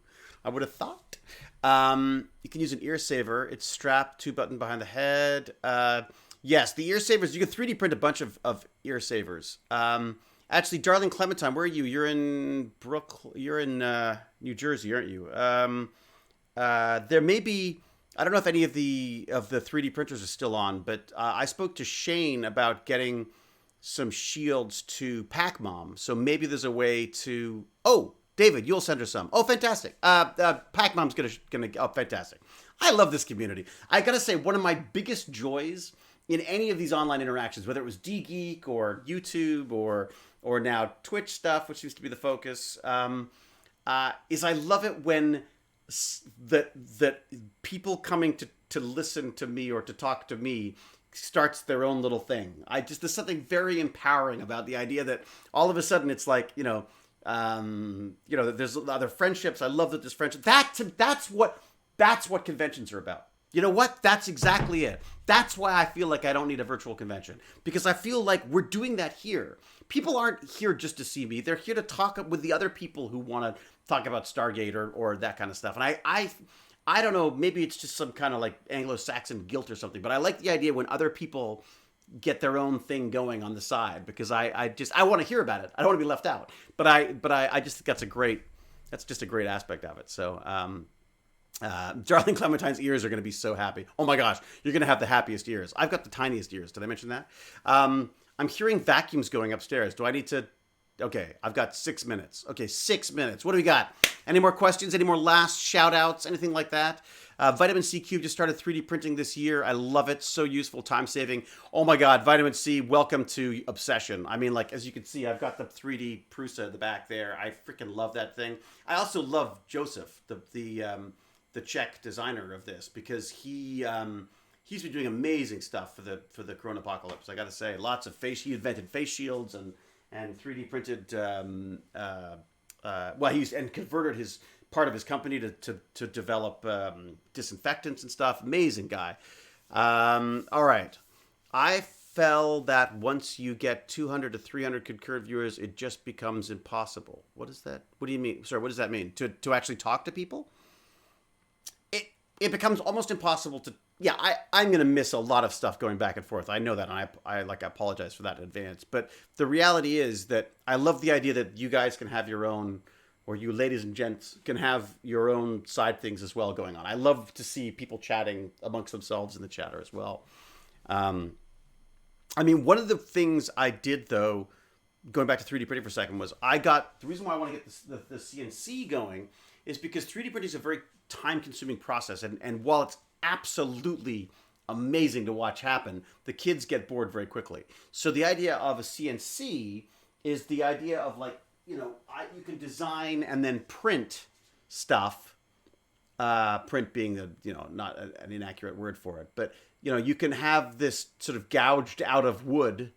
I would have thought. You can use an ear saver. It's strapped, 2-button behind the head. Yes, the ear savers, you can 3D print a bunch of ear savers. Actually, darling Clementine, where are you? You're in New Jersey, aren't you? There may be, I don't know if any of the 3D printers are still on, but I spoke to Shane about getting some shields to PacMom. So maybe there's a way to, David, you'll send her some. Oh, fantastic. PacMom's gonna, oh, fantastic. I love this community. I gotta say, one of my biggest joys in any of these online interactions, whether it was D-Geek or YouTube or now Twitch stuff, which used to be the focus, is I love it when that people coming to listen to me or to talk to me starts their own little thing. There's something very empowering about the idea that all of a sudden it's like, there's other friendships. I love that there's friendship. That's what conventions are about. You know what? That's exactly it. That's why I feel like I don't need a virtual convention, because I feel like we're doing that here. People aren't here just to see me. They're here to talk with the other people who want to talk about Stargate or that kind of stuff. And I don't know, maybe it's just some kind of like Anglo-Saxon guilt or something, but I like the idea when other people get their own thing going on the side, because I want to hear about it. I don't want to be left out. But I just think that's just a great aspect of it. So, darling Clementine's ears are going to be so happy. Oh my gosh, you're going to have the happiest ears. I've got the tiniest ears. Did I mention that? I'm hearing vacuums going upstairs. Do I need to Okay, I've got 6 minutes. Okay, 6 minutes. What do we got? Any more questions? Any more last shout outs? Anything like that? Vitamin C Cube just started 3D printing this year. I love it. So useful, time saving. Oh my God, Vitamin C, welcome to Obsession. I mean, like, as you can see, I've got the 3D Prusa at the back there. I freaking love that thing. I also love Joseph, the Czech designer of this, because he's been doing amazing stuff for the Corona apocalypse. I got to say, lots of he invented face shields and 3D printed. He's converted his part of his company to develop disinfectants and stuff. Amazing guy. All right, I felt that once you get 200 to 300 concurrent viewers, it just becomes impossible. What is that? What do you mean? Sorry, what does that mean? To actually talk to people? It becomes almost impossible to. Yeah, I'm going to miss a lot of stuff going back and forth. I know that, and I apologize for that in advance. But the reality is that I love the idea that you guys can have your own, or you ladies and gents can have your own side things as well going on. I love to see people chatting amongst themselves in the chatter as well. I mean, one of the things I did, though, going back to 3D printing for a second, was the reason why I want to get the CNC going is because 3D printing is a very time-consuming process. And while it's absolutely amazing to watch happen, the kids get bored very quickly. So the idea of a CNC is the idea of, like, you can design and then print stuff. Print being not an inaccurate word for it, but you can have this sort of gouged out of wood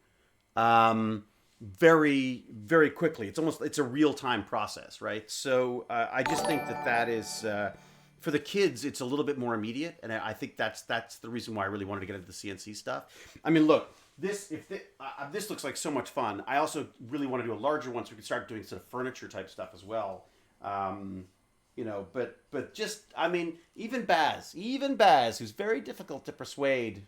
very, very quickly. It's a real-time process, right? So I just think that is for the kids, it's a little bit more immediate, and I think that's the reason why I really wanted to get into the CNC stuff. I mean, look, this looks like so much fun. I also really want to do a larger one so we can start doing sort of furniture type stuff as well. But just, I mean, even Baz, who's very difficult to persuade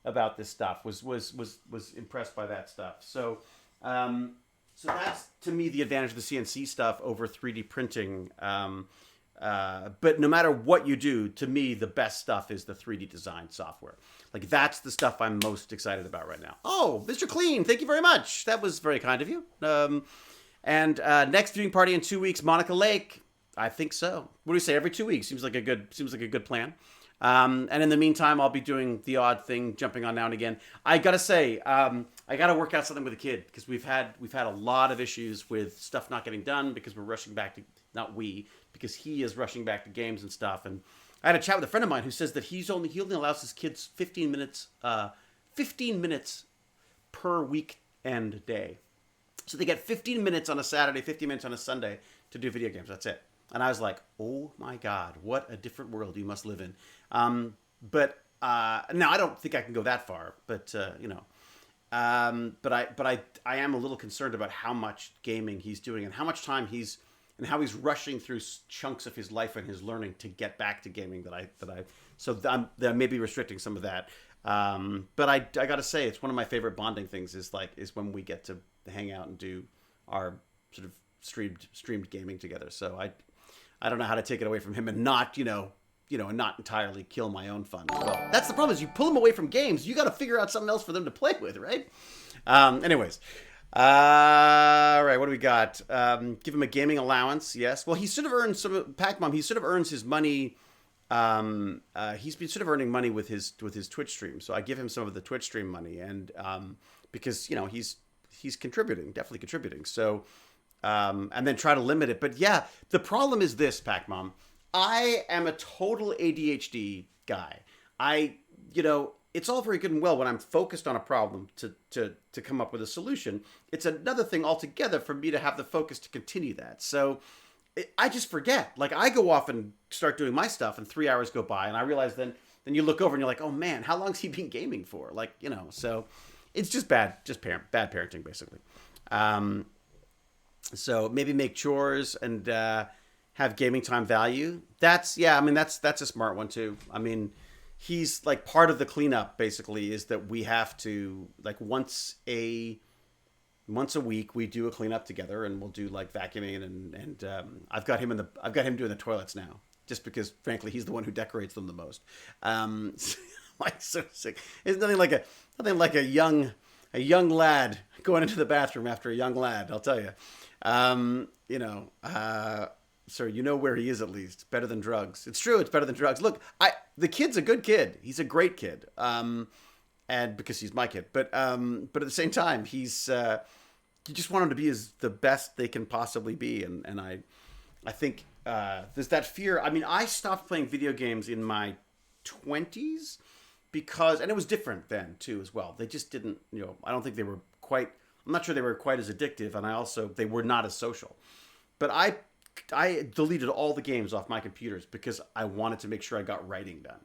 about this stuff, was impressed by that stuff. So that's, to me, the advantage of the CNC stuff over 3D printing. But no matter what you do, to me, the best stuff is the 3D design software. Like, that's the stuff I'm most excited about right now. Oh, Mr. Clean, thank you very much. That was very kind of you. And next viewing party in 2 weeks, Monica Lake. I think so. What do we say? Every 2 weeks seems like a good plan. And in the meantime, I'll be doing the odd thing, jumping on now and again. I gotta say, I gotta work out something with the kid, because we've had a lot of issues with stuff not getting done because we're rushing back to, because he is rushing back to games and stuff. And I had a chat with a friend of mine who says that he only allows his kids 15 minutes per weekend day. So they get 15 minutes on a Saturday, 15 minutes on a Sunday to do video games. That's it. And I was like, oh my God, what a different world you must live in. But now I don't think I can go that far, but I am a little concerned about how much gaming he's doing and how much time and how he's rushing through chunks of his life and his learning to get back to gaming that I may be restricting some of that. But I got to say, it's one of my favorite bonding things is when we get to hang out and do our sort of streamed gaming together. So I don't know how to take it away from him and not, and not entirely kill my own fun as well. That's the problem, is you pull them away from games, you got to figure out something else for them to play with, right? Anyways. All right, what do we got? Give him a gaming allowance, yes. Well, he sort of earns Pac-Mom, he sort of earns his money. He's been sort of earning money with his Twitch stream. So I give him some of the Twitch stream money, and because, he's contributing, definitely contributing. So, and then try to limit it. But yeah, the problem is this, Pac-Mom. I am a total ADHD guy. It's all very good and well when I'm focused on a problem to come up with a solution. It's another thing altogether for me to have the focus to continue that. So I just forget. Like, I go off and start doing my stuff, and 3 hours go by, and I realize then you look over and you're like, oh man, how long's he been gaming for? Like, so it's just bad parenting, basically. So maybe make chores and have gaming time value. That's a smart one too. I mean, he's like, part of the cleanup basically is that we have to, like, once a week we do a cleanup together, and we'll do like vacuuming and I've got him doing the toilets now, just because frankly he's the one who decorates them the most. Like, so sick. It's nothing like a young lad going into the bathroom after a young lad, I'll tell you. You know, sir, you know where he is at least. Better than drugs. It's true. It's better than drugs. Look, the kid's a good kid. He's a great kid. And because he's my kid, but at the same time, he's you just want him to be the best they can possibly be, and I think there's that fear. I mean, I stopped playing video games in my 20s because, and it was different then too as well. They just didn't, you know, I don't think they were quite. I'm not sure they were quite as addictive, and they were not as social. But I deleted all the games off my computers because I wanted to make sure I got writing done.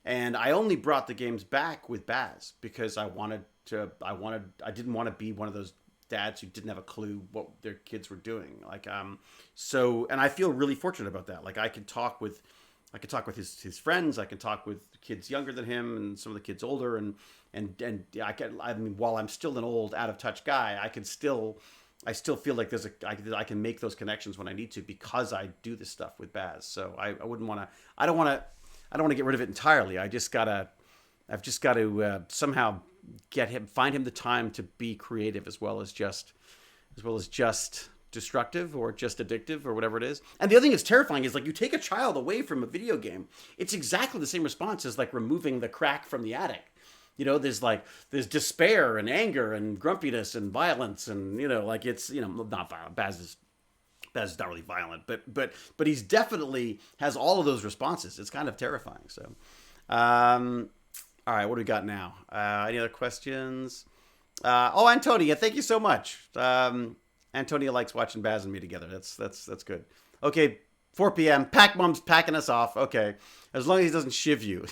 And I only brought the games back with Baz because I didn't want to be one of those dads who didn't have a clue what their kids were doing. Like, and I feel really fortunate about that. Like I could talk with his friends. I can talk with kids younger than him and some of the kids older. And I mean, while I'm still an old out of touch guy, I still feel like I can make those connections when I need to because I do this stuff with Baz. So I don't want to get rid of it entirely. I've just got to somehow find him the time to be creative as well as just destructive or just addictive or whatever it is. And the other thing that's terrifying is, like, you take a child away from a video game, it's exactly the same response as like removing the crack from the attic. You know, there's despair and anger and grumpiness and violence, and, you know, like, it's, you know, not violent. Baz is not really violent, but he's definitely has all of those responses. It's kind of terrifying. So, all right, what do we got now? Any other questions? Antonia, thank you so much. Antonia likes watching Baz and me together. That's good. Okay, 4 p.m. Pack Mom's packing us off. Okay, as long as he doesn't shiv you.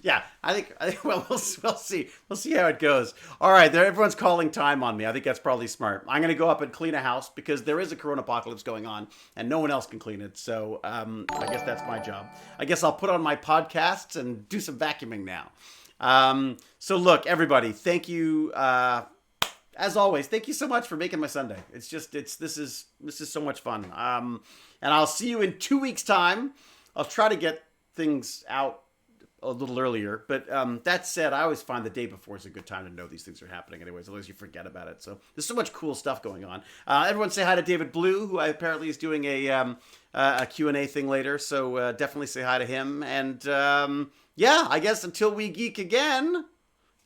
Yeah, I think. Well, we'll see. We'll see how it goes. All right, everyone's calling time on me. I think that's probably smart. I'm going to go up and clean a house because there is a corona apocalypse going on, and no one else can clean it. So I guess that's my job. I guess I'll put on my podcasts and do some vacuuming now. So look, everybody, thank you. As always, thank you so much for making my Sunday. This is so much fun. And I'll see you in 2 weeks' time. I'll try to get things out a little earlier, but that said, I always find the day before is a good time to know these things are happening anyways, otherwise you forget about it. So there's so much cool stuff going on. Everyone say hi to David Blue, who apparently is doing a Q&A thing later, so definitely say hi to him. And yeah, I guess until we geek again,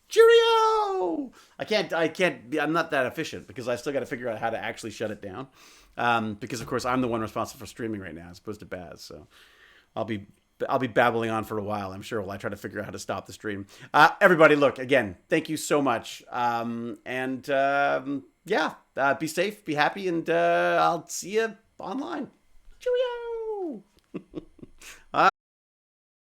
cheerio! I'm not that efficient because I still got to figure out how to actually shut it down, because of course I'm the one responsible for streaming right now as opposed to Baz, so I'll be babbling on for a while, I'm sure, while I try to figure out how to stop the stream. Everybody, look, again, thank you so much. Yeah, be safe, be happy, and I'll see you online. Cheerio!